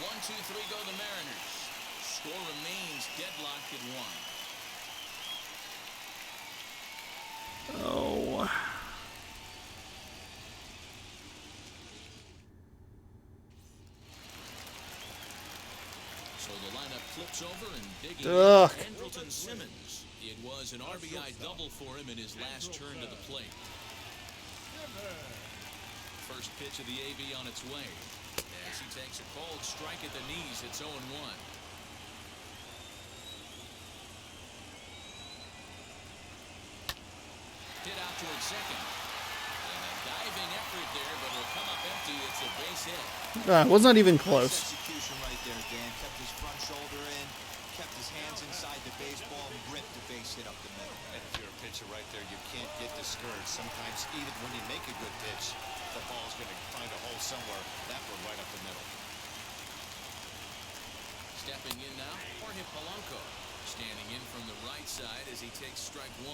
1, 2, 3 go the Mariners. Score remains deadlocked at 1. Oh. So the lineup flips over and digging Ugh. in, Andrelton Simmons. It was an RBI double for him in his last turn to the plate. First pitch of the AB on its way. As he takes a cold strike at the knees, it's 0-1. Hit out towards second. And a diving effort there, but it'll come up empty. It's a base hit. It was not even close. Execution right there, Dan. Kept his front shoulder in, kept his hands inside the baseball, and ripped the base hit up the middle. And if you're a pitcher right there, you can't get discouraged. Sometimes even when you make a good pitch, the ball's going to find a hole somewhere. That one right up the middle. Stepping in now, Jorge Polanco. Standing in from the right side as he takes strike 1.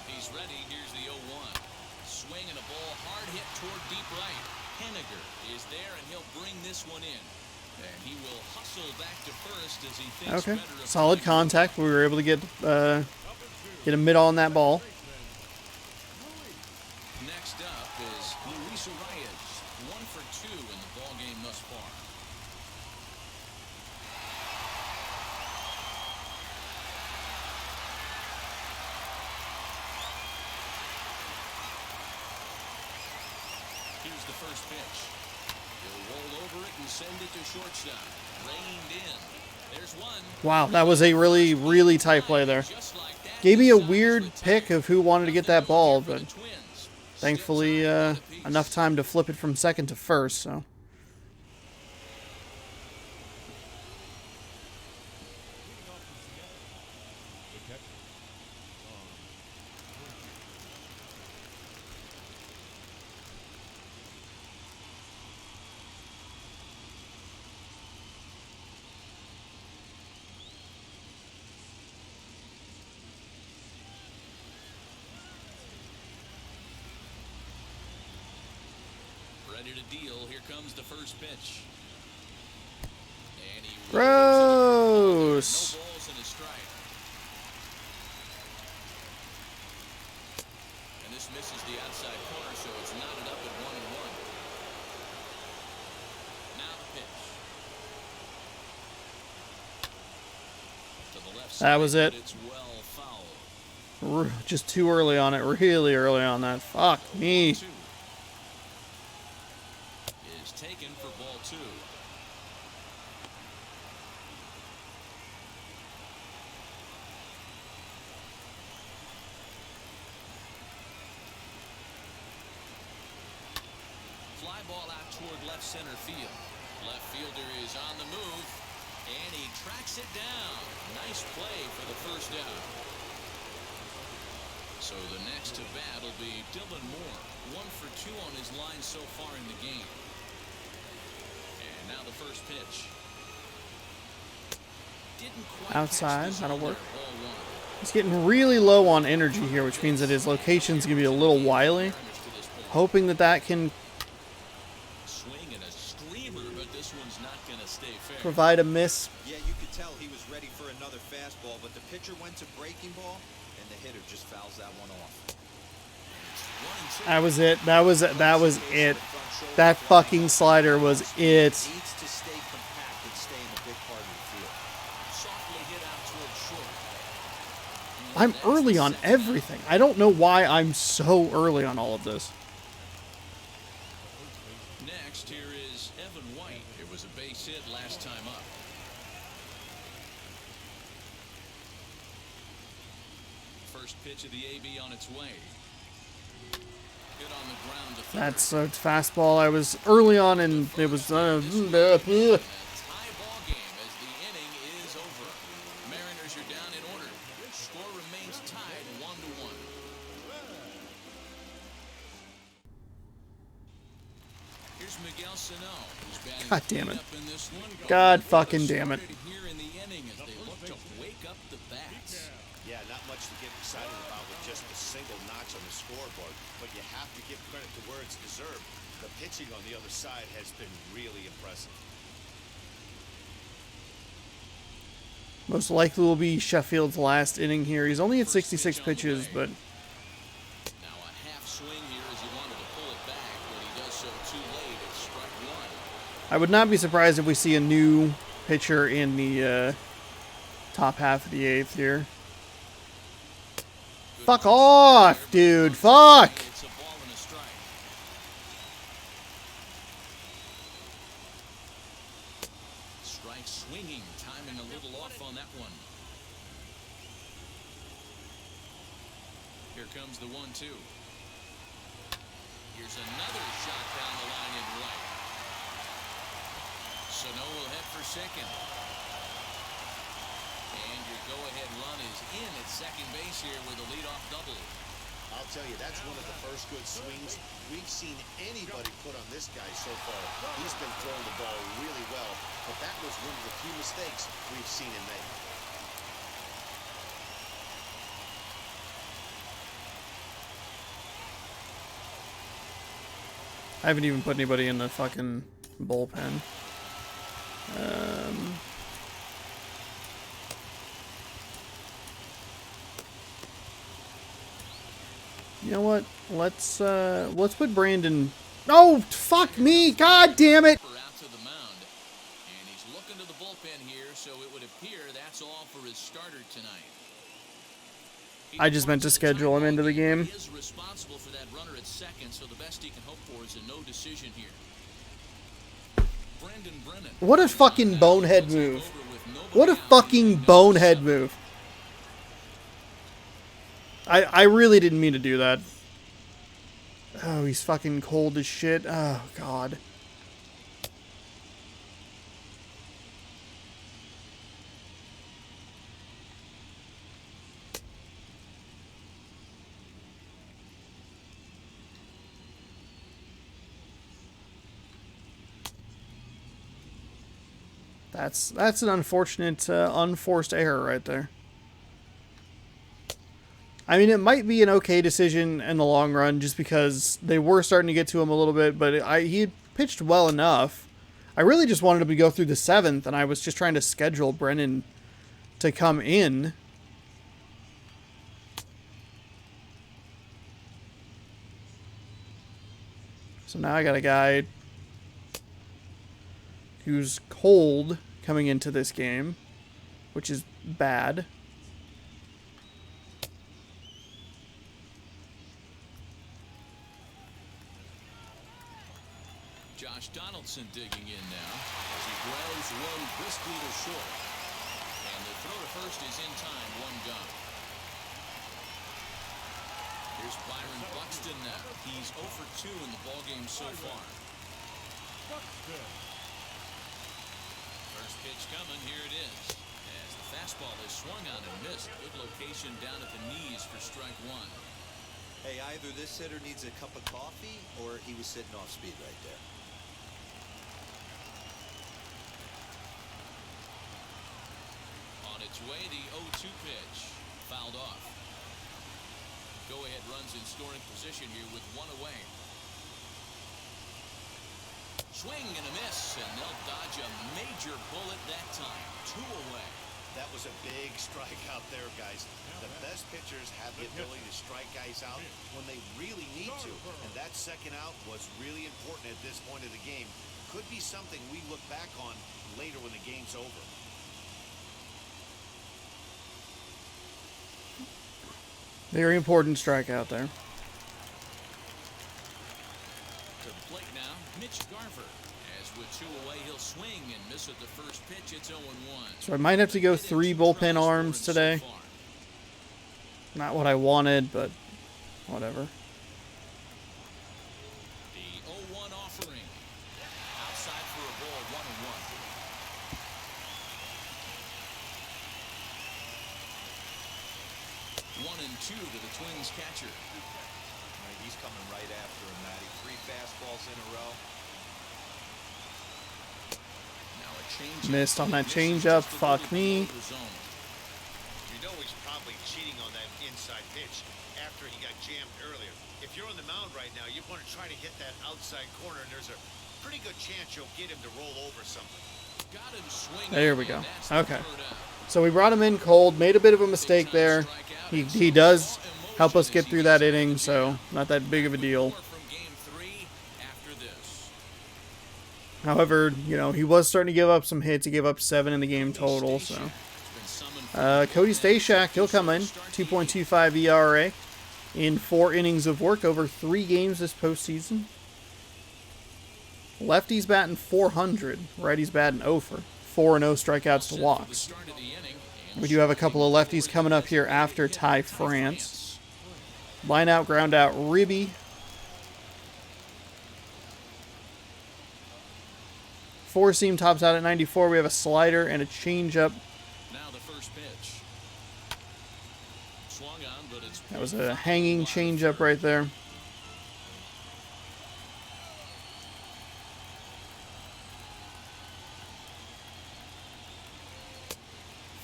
He's ready. Here's the 0-1. Swing and a ball hard hit toward deep right. Henniger is there, and he'll bring this one in. And he will hustle whistle back to first as he thinks Okay, better of solid contact. We were able to get a mid on that ball. Next up is Luis Arias, 1 for 2 in the ball game thus far. Here's the first pitch. He'll roll over it and send it to shortstop. Reined in. There's one. Wow, that was a really, really tight play there. Just like that, Gave me he a signs weird retire. pick of who wanted to get that ball, but For the Twins. thankfully Still tied 1 apiece. enough time to flip it from second to first. So The catcher, Ready to deal. Here comes the first pitch. And he gross. no balls and a strike. And this misses the outside corner, so it's knotted up at 1-1. Now the pitch. To the left side, That was it. but it's well fouled. Just too early on it. Really early on that. Fuck me. 2 is taken for ball 2. Fly ball out toward left center field. Left fielder is on the move, and he tracks it down. Nice play for the first out. So the next to bat will be Dylan Moore. 1 for 2 on his line so far in the game. And now the first pitch. Didn't quite Outside, catch the that'll zone work. there, ball 1. He's getting really low on energy here, which means that his location's gonna be a little wily. Hoping that that can Swing and a screamer, but this one's not going to stay fair. provide a miss. Yeah, you could tell he was ready for another fastball, but the pitcher went to breaking ball, and the hitter just fouls that one off. 1-2. That was it. That was it. That fucking slider was it. Needs to stay compact and stay in the big part of the field. Softly hit out toward short. I'm early on everything. I don't know why I'm so early on all of this. Next, here is Evan White. It was a base hit last time up. First pitch of the AB on its way. Hit on the ground to third. That's a fastball. I was early on and it was A tie ball game as the inning is over. Mariners are down in order. Score remains tied 1-1. Here's Miguel Sano, who's batting God damn it. cleanup in this one. God fucking damn it. Started here in the inning as they look to wake up the bats. Yeah, not much to get excited about with just a single notch on the scoreboard, but you have to give credit to where it's deserved. The pitching on the other side has been really impressive. Most likely will be Sheffield's last inning here. He's only at 66 pitches, but Now a half swing here as he wanted to pull it back, but he does so too late. It's strike 1. I would not be surprised if we see a new pitcher in the top half of the 8th here. Fuck off, dude. Fuck. It's a ball and a strike. Strike swinging, timing a little off on that one. Here comes the 1-2. Here's another shot down the line in right. Sano will head for second. And your go-ahead run is in at second base here with a leadoff double. I'll tell you, that's one of the first good swings we've seen anybody put on this guy so far. He's been throwing the ball really well, but that was one of the few mistakes we've seen him make. I haven't even put anybody in the fucking bullpen. You know what? Let's put Brandon. Oh, fuck me! God damn it! Out to the mound, and he's looking to the bullpen here, so it would appear that's all for his starter tonight. I just meant to schedule him into the game. He is responsible for that runner at second, so the best he can hope for is a no decision here. Brandon Brennan. What a fucking bonehead move! What a fucking bonehead move! I really didn't mean to do that. Oh, he's fucking cold as shit. Oh, God. That's an unfortunate, unforced error right there. I mean, it might be an okay decision in the long run, just because they were starting to get to him a little bit, but he had pitched well enough. I really just wanted him to go through the 7th, and I was just trying to schedule Brennan to come in. So now I got a guy who's cold coming into this game, which is bad. Josh Donaldson digging in now as he grows one briskly to short. And the throw to first is in time, one gone. Here's Byron Buxton now. He's 0 for 2 in the ballgame so far. First pitch coming, here it is. As the fastball is swung on and missed. Good location down at the knees for strike one. Hey, either this hitter needs a cup of coffee or he was sitting off speed right there. On its way, the 0-2 pitch. Fouled off. Go-ahead runs in scoring position here with one away. Swing and a miss, and they'll dodge a major bullet that time. 2 away. That was a big strikeout there, guys. The best pitchers have the ability to strike guys out when they really need to. And that second out was really important at this point of the game. Could be something we look back on later when the game's over. Very important strikeout there. To the plate now, Mitch Garver. As with 2 away, he'll swing and miss at the first pitch. It's 0-1. So I might have to go 3 bullpen arms today. Not what I wanted, but whatever. The 0-1 offering. Outside for a ball, 1-1. 1-2 to the Twins catcher. All right, he's coming right after him, Matty. 3 fastballs in a row. Missed on that changeup. Fuck me. You know he's probably cheating on that inside pitch after he got jammed earlier. If you're on the mound right now, you want to try to hit that outside corner, and there's a pretty good chance you'll get him to roll over something. There we go. Okay. So we brought him in cold, made a bit of a mistake there. He does help us get through that inning, so not that big of a deal. However, you know, he was starting to give up some hits. He gave up 7 in the game total, so. Cody Stashak, he'll come in. 2.25 ERA in 4 innings of work over 3 games this postseason. Lefty's batting .400. Righty's batting 0 for 4-0 strikeouts to walks. We do have a couple of lefties coming up here after Ty France. Line out, ground out, Ribby. Four seam tops out at 94. We have a slider and a changeup. Now the first pitch. Swung on, but it's that was a hanging changeup right there.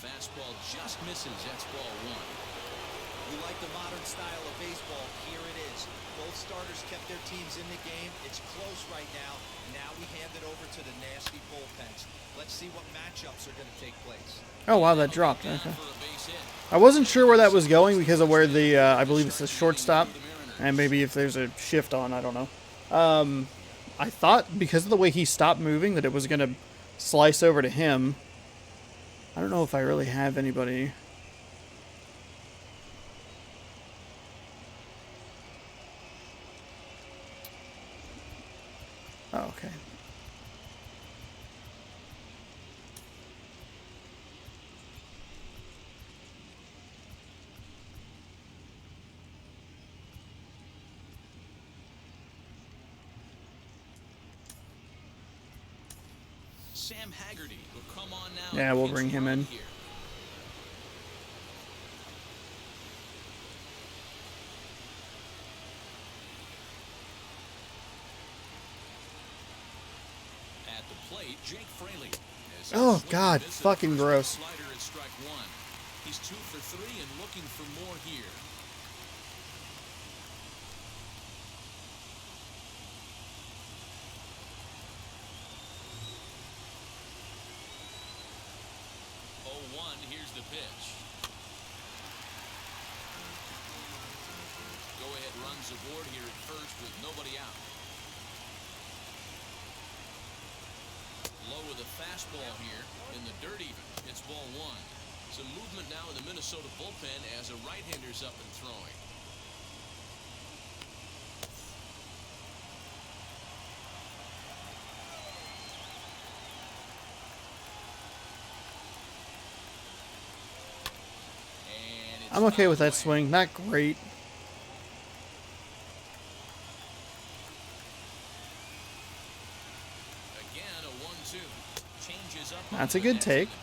Fastball just misses. That's ball 1. We like the modern style of baseball. Here it is. Both starters kept their teams in the game. It's close right now. Now we hand it over to the nasty bullpens. Let's see what matchups are going to take place. Oh, wow, that dropped. Okay. I wasn't sure where that was going because of where the, I believe it's the shortstop And maybe if there's a shift on, I don't know. I thought because of the way he stopped moving that it was going to slice over to him. I don't know if I really have anybody. Oh, okay. Sam Haggerty will come on now. Yeah, we'll bring him in. Here. At the plate, Jake Fraley. Oh, God, fucking gross. Slider at strike one. He's 2 for 3 and looking for more here. Here's the pitch. Go ahead runs aboard here at first with nobody out. Low with a fastball here in the dirt even. It's ball one. Some movement now in the Minnesota bullpen as a right-hander's up and throwing. I'm okay with that swing. Not great. Again, a 1-2. Changes up. That's a good take. Go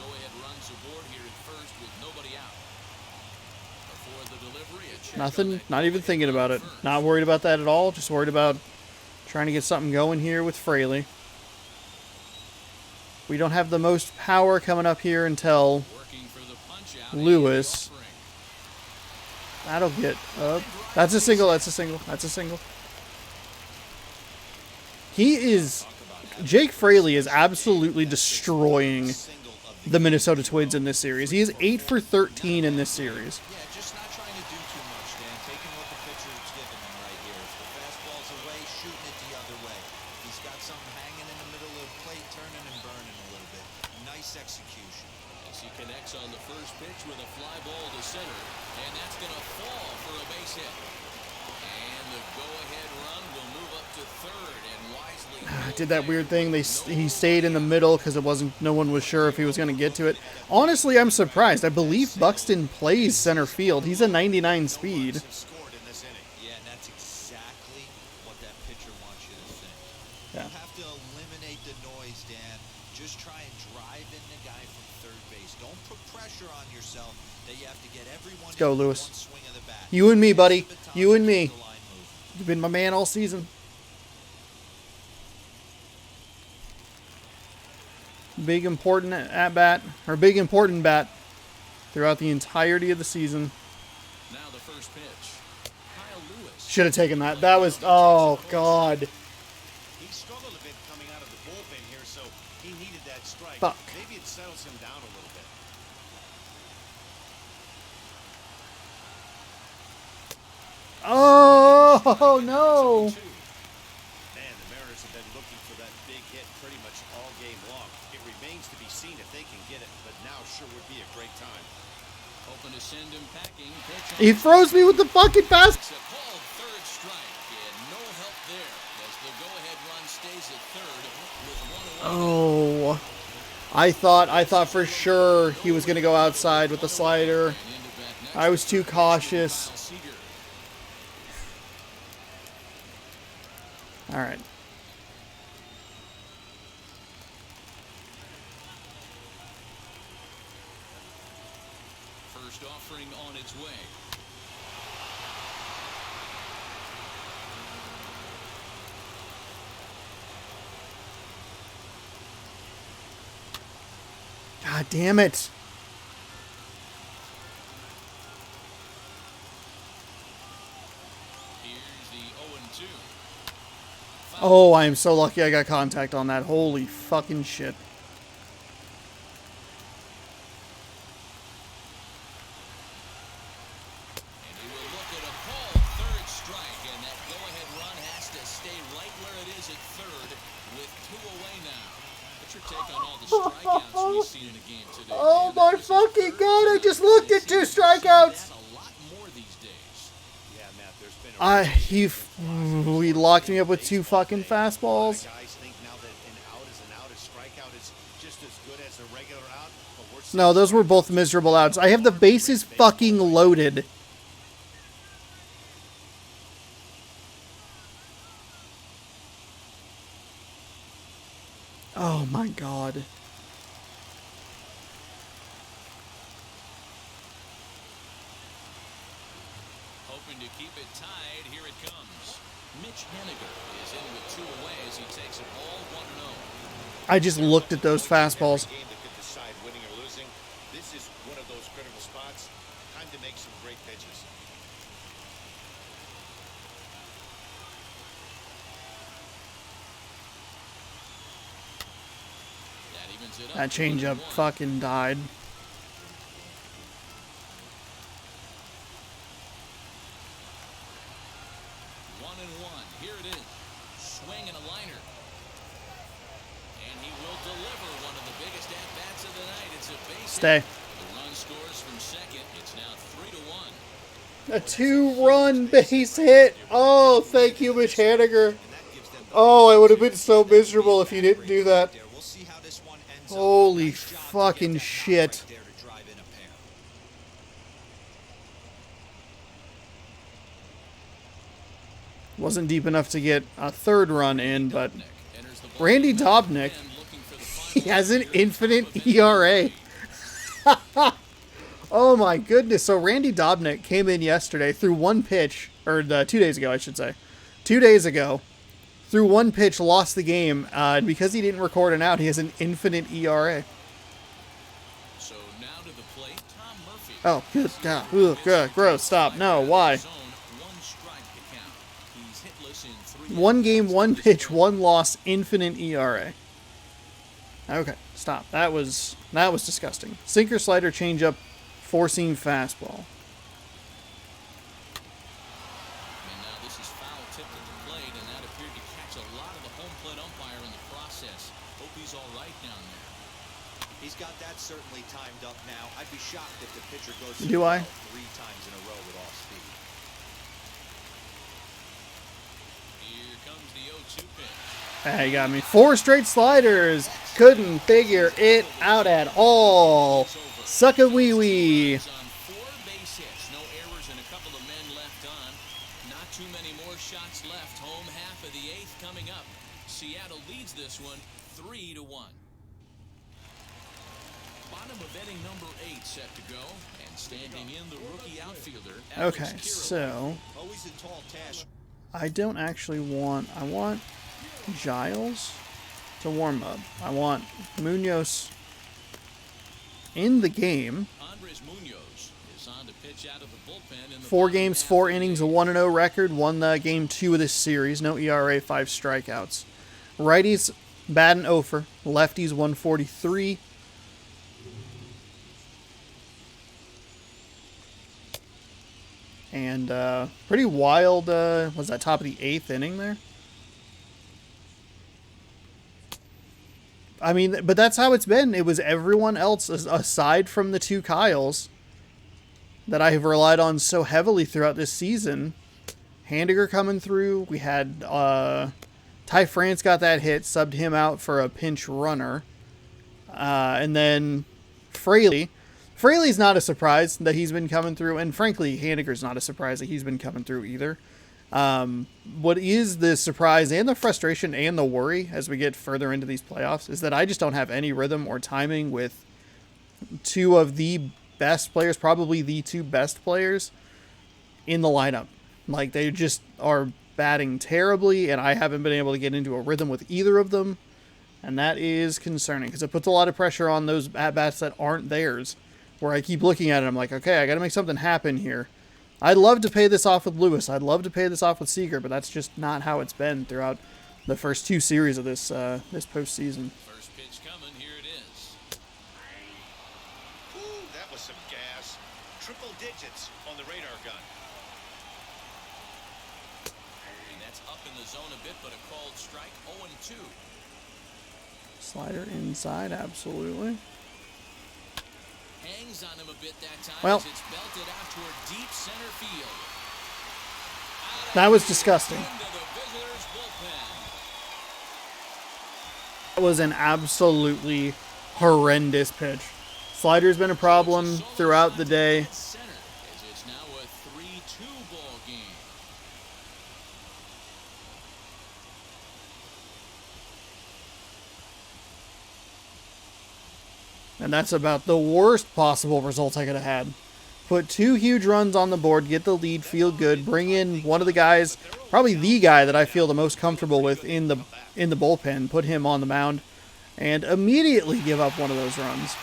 ahead runs aboard here at first with nobody out. Before the delivery, a check Nothing. Not even thinking about it. Not worried about that at all. Just worried about trying to get something going here with Fraley. We don't have the most power coming up here until Lewis. That'll get up. That's a single. That's a single. That's a single. He is... Jake Fraley is absolutely destroying the Minnesota Twins in this series. He is 8 for 13 in this series. Yeah, just not trying to do too much, Dan. Taking what the pitcher is giving him right here. If the fastball's away, shooting it the other way. He's got something hanging in the middle of the plate, turning and burning a little bit. Nice execution. As he connects on the first pitch with a fly ball to center, and that's going to fall for a base hit. And the go-ahead run will move up to third, and wisely Did that weird thing. He stayed in the middle because it wasn't. No one was sure if he was going to get to it. Honestly, I'm surprised. I believe Buxton plays center field. He's a 99 speed. Yeah, and that's exactly what that pitcher wants you to think. Yeah. You have to eliminate the noise, Dan. Just try and drive in the guy from third base. Don't put pressure on yourself that you have to get everyone. Let's go, in Lewis. one swing of the bat. You and me, buddy. You and me. The line move. You've been my man all season. Big important at bat, or big important bat throughout the entirety of the season. Now the first pitch. Kyle Lewis. Should have taken that. That was, oh God. He struggled a bit coming out of the bullpen here, so he needed that strike. Fuck. Maybe it settles him down a little bit. Oh no. Man, the Mariners have been looking for that big hit pretty much all game long. It remains to be seen if they can get it, but now sure would be a great time. Hoping to send him packing. Pitch He throws me with the fucking pass. It's a called third strike, and no help there as the go-ahead run stays at third with one away. Oh. I thought for sure he was going to go outside with the slider. I was too cautious. All right. First offering on its way. God damn it. Here's the 0-2. Oh, I am so lucky I got contact on that. Holy fucking shit. And he will look the strikeouts we've seen in a game today. Oh Dan. my That was his fucking third god, I time. just looked It at 2 seems to see strikeouts. that a lot more these days. Yeah, Matt, there's been a We locked me up with 2 fucking fastballs. guys think now that an out is an out, a strikeout is just as good as a regular out. But we're No, those were both miserable outs. I have the bases fucking loaded. Oh my god. Hoping to keep it tied. Here it comes. Mitch Haniger is in with 2 away as he takes it all 1-0. I just looked at those fastballs. Game that could decide winning or losing. This is one of those critical spots. Time to make some great pitches. That evens it up. That changeup 1-1. fucking died. One and one. Here it is. Swing and a liner. And he will deliver one of the biggest at-bats of the night. It's a base Stay. hit. The run scores from second. It's now 3-1. A 2-run base hit. Oh, thank you, Mitch Haniger. Oh, I would have been so miserable if you didn't do that. We'll see how this one ends up. Holy Nice job to fucking get that shit. right there to drive in a pair. Wasn't deep enough to get a 3rd run in, but Enters the ball Randy game Dobnik, and looking for the he final has an hitter infinite of an ERA. Oh my goodness. So Randy Dobnik came in yesterday, threw 1 pitch, or 2 days ago, I should say. 2 days ago, threw 1 pitch, lost the game. And because he didn't record an out, he has an infinite ERA. So now to the plate, Tom Murphy. Oh, good God. Ugh, good, gross. Stop. No, why? Zone, 1 strike to count. He's hitless in 3 1 game, innings. 1 pitch, 1 loss, infinite ERA. Okay, stop. That was disgusting. Sinker, slider, changeup, 4-seam fastball. And now this is foul tipped at the plate, and that appeared to catch a lot of the home plate umpire in the process. Hope he's all right down there. He's got that certainly timed up now. I'd be shocked if the pitcher goes Do I? 3 times in a row with all speed. Here comes the 0-2 pitch. Hey, you got me. 4 straight sliders. Couldn't figure it out at all. Suck a wee wee. On 4 base hits, no errors, and a couple of men left on. Not too many more shots left. Home half of the 8th coming up. Seattle leads this one 3-1. Bottom of inning number 8 set to go, and standing in the rookie outfielder. Alex Okay, Kirilloff. so Always a tall task. I don't actually want... I want Giles to warm up. I want Munoz in the game. Andres Munoz is on to pitch out of the bullpen in the 4 bottom games, half 4 of the innings, a 8th. 1-0 record. Won the game 2 of this series. No ERA, 5 strikeouts. Righties batting over. Lefties 143. And pretty wild. Was that top of the 8th inning there? I mean, but that's how it's been. It was everyone else aside from the 2 Kyles that I have relied on so heavily throughout this season. Handiger coming through. We had Ty France got that hit, subbed him out for a pinch runner. And then Fraley. Fraley's not a surprise that he's been coming through. And frankly, Handiger's not a surprise that he's been coming through either. What is the surprise and the frustration and the worry as we get further into these playoffs is that I just don't have any rhythm or timing with 2 of the best players, probably the 2 best players in the lineup. Like, they just are batting terribly, and I haven't been able to get into a rhythm with either of them, and that is concerning because it puts a lot of pressure on those at-bats that aren't theirs, where I keep looking at it, I'm like, okay, I got to make something happen here. I'd love to pay this off with Lewis. I'd love to pay this off with Seager, but that's just not how it's been throughout the first 2 series of this this postseason. First pitch coming, here it is. Ooh, that was some gas. Triple digits on the radar gun. And that's up in the zone a bit, but a called strike, 0-2. Slider inside, absolutely. Hangs on him a bit that time Well, as it's belted out toward deep center field. that was disgusting. Into the visitors' bullpen. That was an absolutely horrendous pitch. Slider's been a problem throughout the day. Center, as it's now a 3-2 ball game. And that's about the worst possible result I could have had. Put 2 huge runs on the board, get the lead, feel good, bring in one of the guys, probably the guy that I feel the most comfortable with in the bullpen, put him on the mound, and immediately give up one of those runs.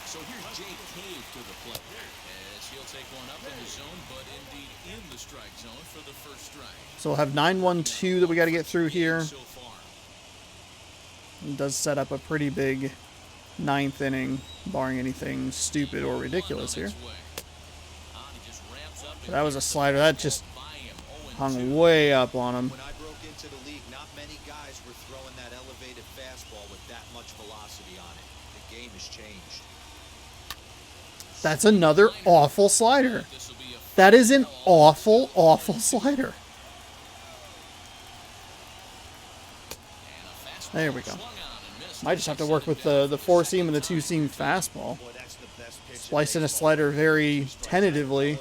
So here's Jake Cave to the plate as he'll take one up in the zone, but indeed in the strike zone for the first strike. So we'll have 9-1-2 that we got to get through here. So far. It does set up a pretty big 9th inning, barring anything stupid or ridiculous here. But that was a slider. That just hung way up on him. When I broke into the league, not many guys were throwing that elevated fastball with that much velocity on it. The game has changed. That's another awful slider. That is an awful, awful slider. There we go. Might just have to work with the 4-seam and the 2-seam fastball. Splice in a slider very tentatively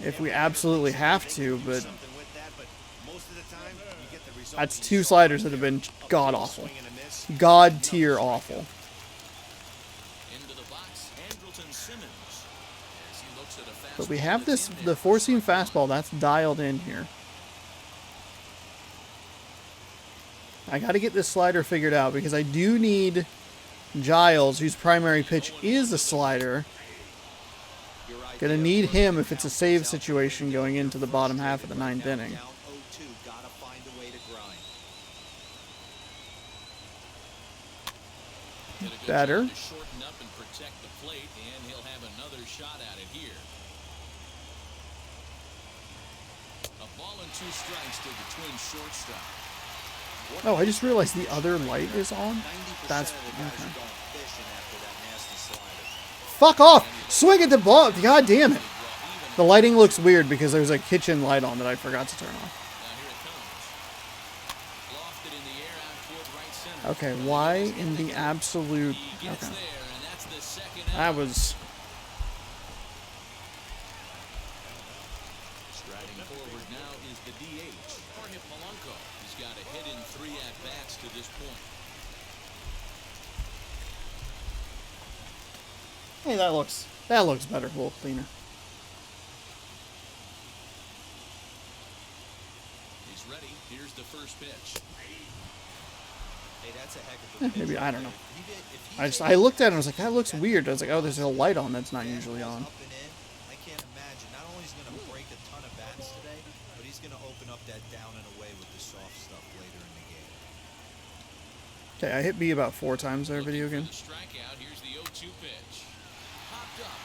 if we absolutely have to, but that's 2 sliders that have been god-awful. God-tier awful. But we have the 4-seam fastball that's dialed in here. I got to get this slider figured out because I do need Giles, whose primary pitch is a slider. Gonna need him if it's a save situation going into the bottom half of the 9th inning. Better. Shorten up and protect the plate, and he'll have another shot at it here. A ball and 2 strikes to the Twins shortstop. Oh, I just realized the other light is on. That's okay. Fuck off! Swing at the ball! God damn it! The lighting looks weird because there's a kitchen light on that I forgot to turn off. Okay, why in the absolute... Okay. That was... Striding forward now is the DH. Jorge Polanco. He's got a hit in 3 at-bats to this point. Hey, that looks better, a little cleaner. He's ready. Here's the first pitch. Hey, that's a heck of a pitch. Maybe, I don't know. I looked at it and I was like, that looks weird. I was like, oh, there's a light on that's not usually on. Up and in. I can't imagine. Not only is he going to break a ton of bats today, but he's going to open up that down and away with the soft stuff later in the game. Okay, I hit B about 4 times there, video game. The strikeout. Here's the 0-2 pitch. Popped up.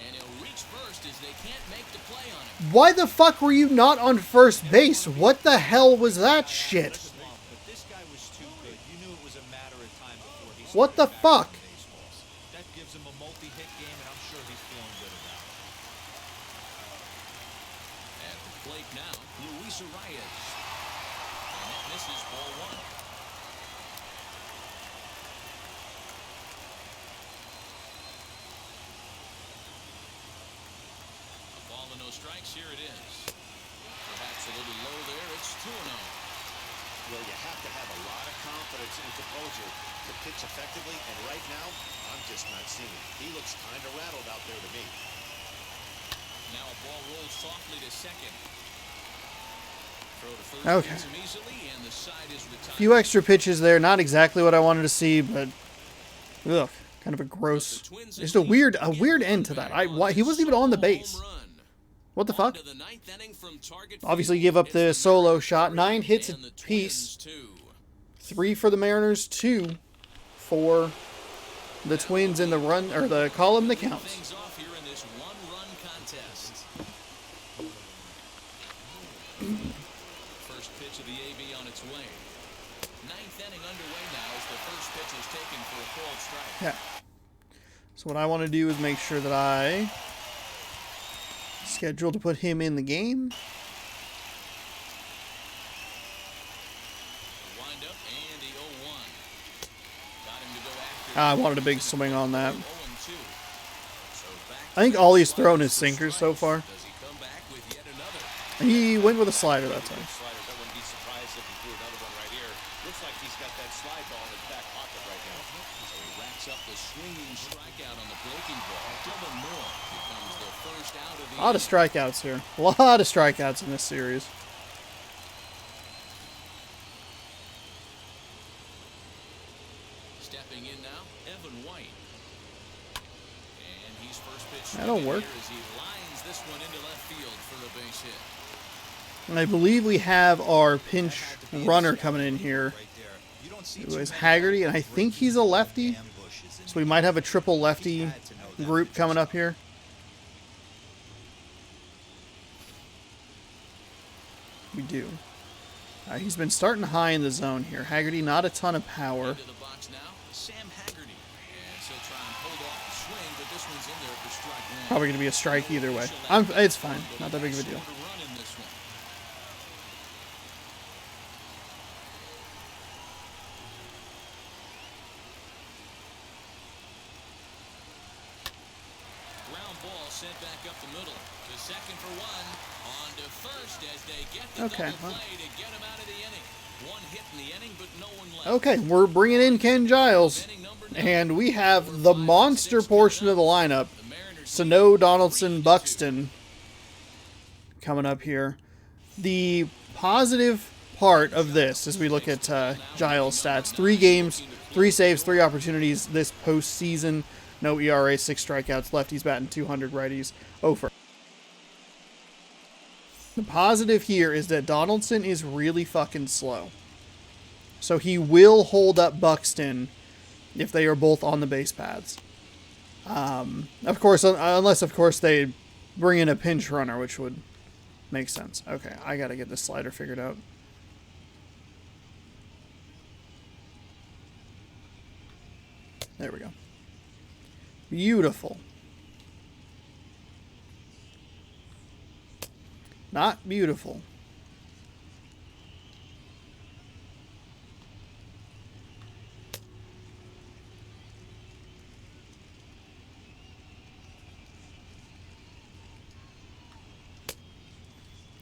And he'll reach first as they can't make the play on him. Why the fuck were you not on first base? What the hell was that shit? But this guy was too good. You knew it was a matter of time before he What the fuck? baseballs. That gives him a multi-hit game, and I'm sure he's feeling good about it. At the plate now, Luis Arias. And that misses ball 1. A ball and no strikes. Here it is. Perhaps a little low there. It's 2-0. Well, you have to have a lot of confidence and composure to pitch effectively, and right now, I'm just not seeing it. He looks kind of rattled out there to me. Now a ball rolls softly to second. Throw to first Okay. gets him easily, and the side is retired. A few extra pitches there, not exactly what I wanted to see, but ugh, kind of a gross, just a weird end to that. He wasn't even on the base. What the fuck? Obviously give up the solo shot. 9 hits apiece. 3 for the Mariners, 2 for the Twins in the run or the column that counts. Things off here in this 1-run contest. First pitch of the AB on its way. Ninth inning underway now as the first pitch is taken for a called strike. Yeah. So what I want to do is make sure that I schedule to put him in the game. Wind up and the 0-1. Got him to go after. I wanted a big swing on that. 0-2. I think all he's thrown is sinkers so far. Does he come back with yet another? He went with a slider that time. Sliders, I wouldn't be surprised if he threw another one right here. Looks like he's got that slide ball in his back pocket right now. So he racks up the swinging strikeout on the breaking ball. Dylan Moore becomes the first out of the A lot of strikeouts here. A lot of strikeouts in this series. Stepping in now, Evan White. And he's first pitch. That'll swinging work. here as he lines this one into left field for a base hit. And I believe we have our pinch runner coming in here. Right there. You don't see It too was many Haggerty, and I think he's a lefty. ambushes in So we might have a triple lefty group coming up here. We do. He's been starting high in the zone here. Haggerty, not a ton of power. Into the box now, Sam Haggerty. And so try and hold off the swing, but this one's in there for strike one. Probably going to be a strike either way. It's fine. Not that big of a deal. Scored a run in this one. Ground ball sent back up the middle. To second for one. On to first as they get the Okay, double well. play to get him out of the inning. One hit in the inning, but no one left. Okay, we're bringing in Ken Giles. And we have the monster portion of the lineup. The Mariners Sano, Donaldson, Buxton coming up here. The positive part of this, as we look at Giles' stats, 3 games, 3 saves, 3 opportunities this postseason. No ERA, 6 strikeouts, lefties batting 200, righties 0 for. The positive here is that Donaldson is really fucking slow. So he will hold up Buxton if they are both on the base paths. Of course, unless, of course, they bring in a pinch runner, which would make sense. Okay, I got to get this slider figured out. There we go. Beautiful. Not beautiful.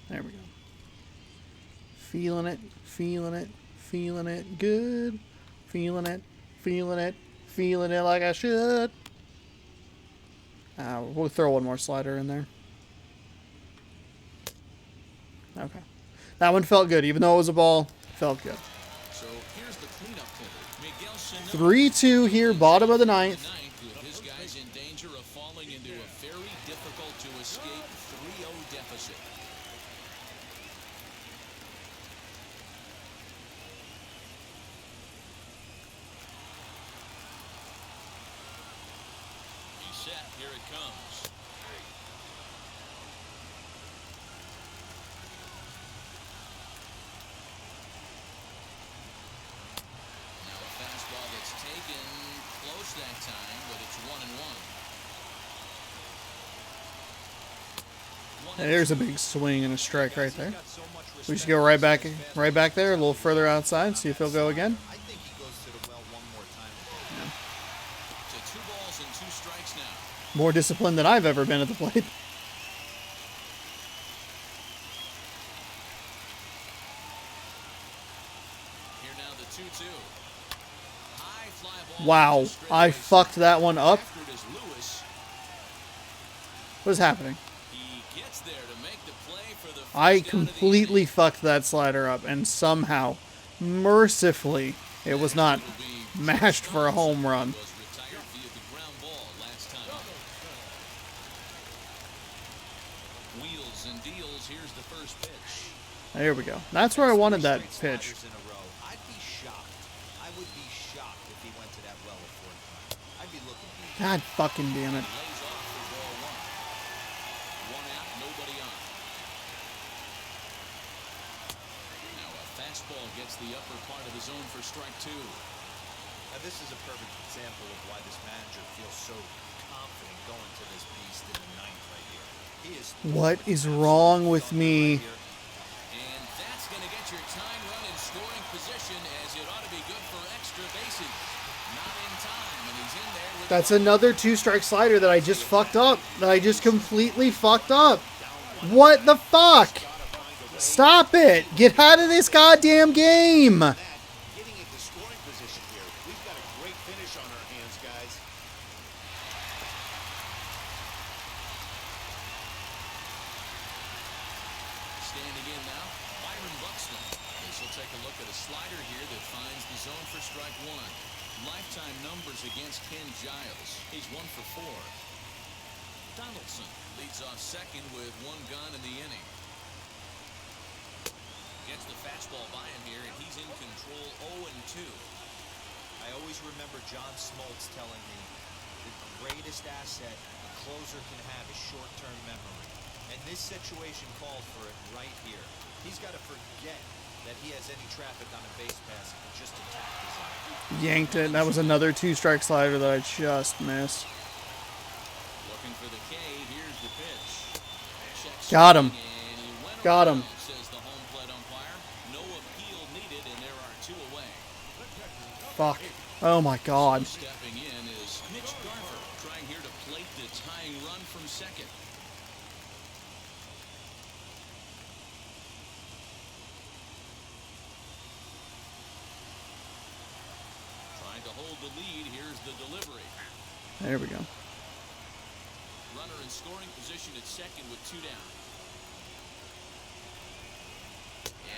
There we go. Feeling it, feeling it, feeling it good. Feeling it, feeling it, feeling it like I should. We'll throw one more slider in there. Okay. That one felt good. Even though it was a ball, felt good. So here's the cleanup hitter. Miguel Sano. 3-2 here, bottom of the ninth. With his guys in danger of falling into a very difficult to escape 3-0 deficit. He's set. Here it comes. Now a fastball that's taken close that time, but it's 1-1. There's a big swing and a strike right there. We should go right back there, a little further outside, see if he'll go again. I think he goes to the well one more time. To 2 balls and 2 strikes now. More disciplined than I've ever been at the plate. Here now the 2-2. High fly ball. Wow, I fucked that one up. After it is Lewis. What is happening? He gets there to make the play for the first I out of the completely inning. fucked that slider up, and somehow, mercifully, it was not mashed for a home run. Was retired via the ground ball last time up. Wheels and deals. Here's the first pitch. There we go. That's where I wanted that pitch. In a row. I'd be shocked. I would be shocked if he went to that well a 4th time. I'd be looking deep. God fucking damn it. Lays off for ball 1. 1 out, nobody on. fastball gets the upper part of the zone for strike two. Now this is a perfect example of why this manager feels so confident going to this beast in the ninth right here. He is. What is wrong with me? And that's going to get your tying run in scoring position, as it ought to be good for extra bases. Not in time, and he's in there with... That's another two-strike slider that I just fucked up. That I just completely fucked up. What the fuck? Stop it! Get out of this goddamn game! Getting into scoring position here. We've got a great finish on our hands, guys. Standing in now, Byron Buxton. This will take a look at a slider here that finds the zone for strike one. Lifetime numbers against Ken Giles. He's 1 for 4. Donaldson leads off second with 1 gone in the inning. Gets the fastball by him here, and he's in control 0-2. I always remember John Smoltz telling me the greatest asset a closer can have is short-term memory. And this situation called for it right here. He's got to forget that he has any traffic on a base pass and just attack the zone. Yanked it. That was another two-strike slider that I just missed. Looking for the K, here's the pitch. Checks Got him. and he went Got him. around, says the home plate umpire. No appeal needed, and there are 2 away. Fuck. Oh my god. Stepping in is Mitch Garver, trying here to plate the tying run from second. Trying to hold the lead. Here's the delivery. There we go. Runner in scoring position at second with 2 down.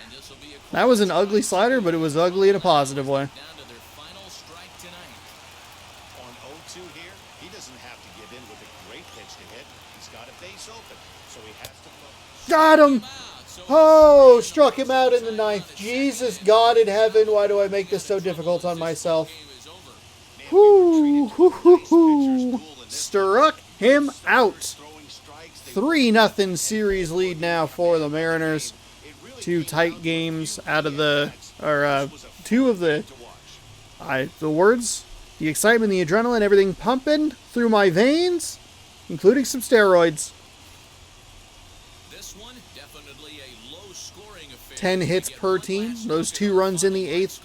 And this will be a That was an ugly slider, but it was ugly in a positive way. down to their final strike tonight. On 0-2 here, he doesn't have to give in with a great pitch to hit. He's got a base open, so he has to focus. Got him! Oh, struck him out in the ninth. Jesus, God in heaven, why do I make this so difficult on myself? Whoo, hoo, hoo, hoo. Struck him out. 3-0 series lead now for the Mariners. 2 tight games out of the, or 2 of the words, the excitement, the adrenaline, everything pumping through my veins, including some steroids. This one definitely a low scoring affair. 10 hits per team. Those 2 runs in the 8th.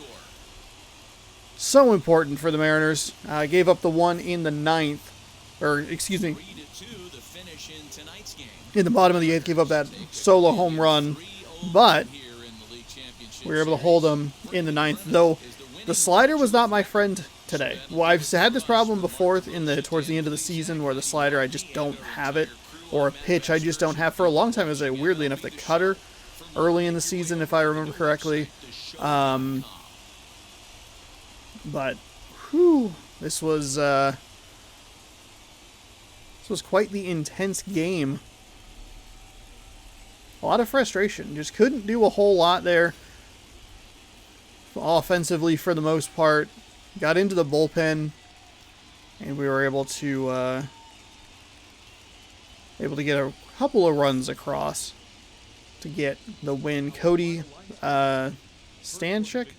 So important for the Mariners. Gave up the 1 in the 9th. Or, excuse me, 3-2 the finish in tonight's game. in the bottom of the 8th, gave up that solo home run. But we were able to hold them in the 9th. Though the slider was not my friend today. Well, I've had this problem before towards the end of the season where the slider, I just don't have it. Or a pitch I just don't have. For a long time, it was weirdly enough the cutter early in the season, if I remember correctly. But, whew, this was quite the intense game. A lot of frustration. Just couldn't do a whole lot there. Offensively, for the most part. Got into the bullpen, and we were able to get a couple of runs across to get the win. Cody Stanchik?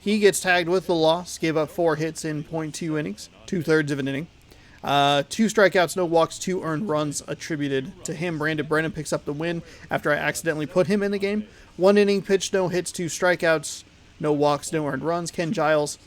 He gets tagged with the loss. Gave up 4 hits in .2 innings, 2/3 of an inning. 2 strikeouts, no walks, 2 earned runs attributed to him. Brandon Brennan picks up the win after I accidentally put him in the game. 1 inning pitched, no hits, 2 strikeouts, no walks, no earned runs. Ken Giles,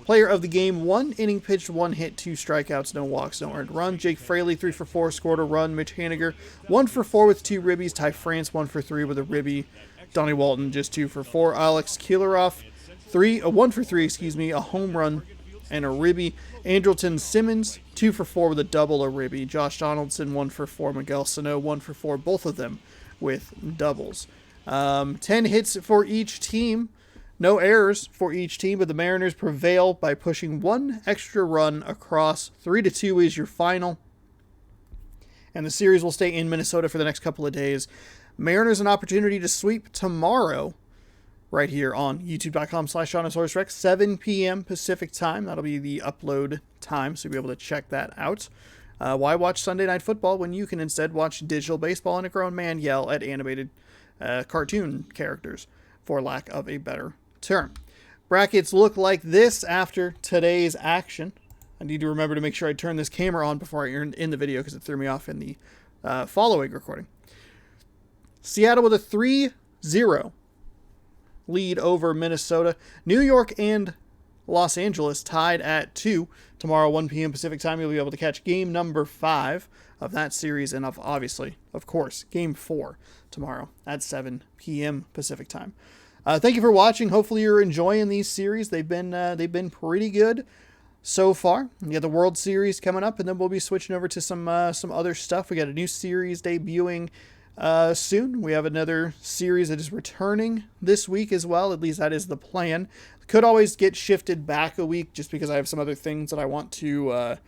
player of the game, 1 inning pitched, 1 hit, 2 strikeouts, no walks, no earned run. Jake Fraley, 3 for 4, scored a run. Mitch Haniger, 1 for 4 with 2 ribbies. Ty France, 1 for 3 with a ribby. Donnie Walton, just 2 for 4. Alex Kilaroff, 1 for 3, a home run and a ribby. Andrelton Simmons, 2 for 4 with a double, a ribby. Josh Donaldson, 1 for 4. Miguel Sano, 1 for 4, both of them with doubles. 10 hits for each team. No errors for each team, but the Mariners prevail by pushing 1 extra run across. 3-2 is your final. And the series will stay in Minnesota for the next couple of days. Mariners an opportunity to sweep tomorrow right here on youtube.com/JohnSourceRex, 7 p.m. Pacific time. That'll be the upload time, so you'll be able to check that out. Why watch Sunday Night Football when you can instead watch digital baseball and a grown man yell at animated cartoon characters, for lack of a better term. Brackets look like this after today's action. I need to remember to make sure I turn this camera on before I end the video because it threw me off in the following recording. Seattle with a 3-0 lead over Minnesota. New York and Los Angeles tied at 2. Tomorrow, 1 p.m. Pacific time, you'll be able to catch game number 5 of that series, and of course, game 4 tomorrow at 7 p.m. Pacific time. Thank you for watching. Hopefully, you're enjoying these series. They've been pretty good so far. We got the World Series coming up, and then we'll be switching over to some other stuff. We got a new series debuting soon. We have another series that is returning this week as well. At least that is the plan. Could always get shifted back a week just because I have some other things that I want to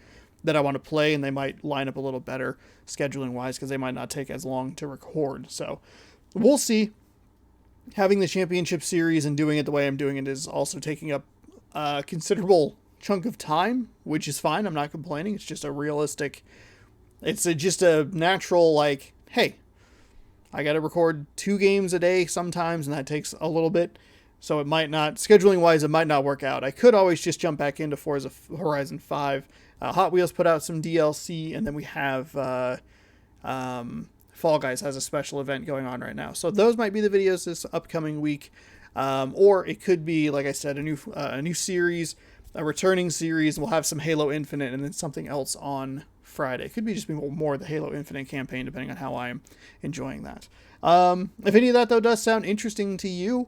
play, and they might line up a little better scheduling wise because they might not take as long to record. So we'll see. Having the championship series and doing it the way I'm doing it is also taking up a considerable chunk of time, which is fine. I'm not complaining. It's just a realistic, just a natural, like, hey, I got to record 2 games a day sometimes, and that takes a little bit. So it might not, scheduling wise, it might not work out. I could always just jump back into Forza Horizon 5. Hot Wheels put out some DLC, and then we have Fall Guys has a special event going on right now. So those might be the videos this upcoming week. Or it could be, like I said, a new series, a returning series. We'll have some Halo Infinite and then something else on Friday. It could be just more of the Halo Infinite campaign, depending on how I'm enjoying that. If any of that, though, does sound interesting to you,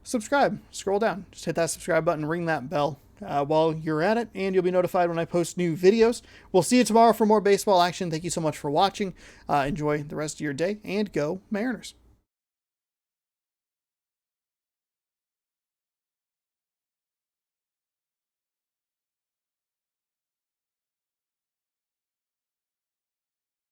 subscribe. Scroll down. Just hit that subscribe button, ring that bell while you're at it, and you'll be notified when I post new videos. We'll see you tomorrow for more baseball action. Thank you so much for watching. Enjoy the rest of your day, and go Mariners.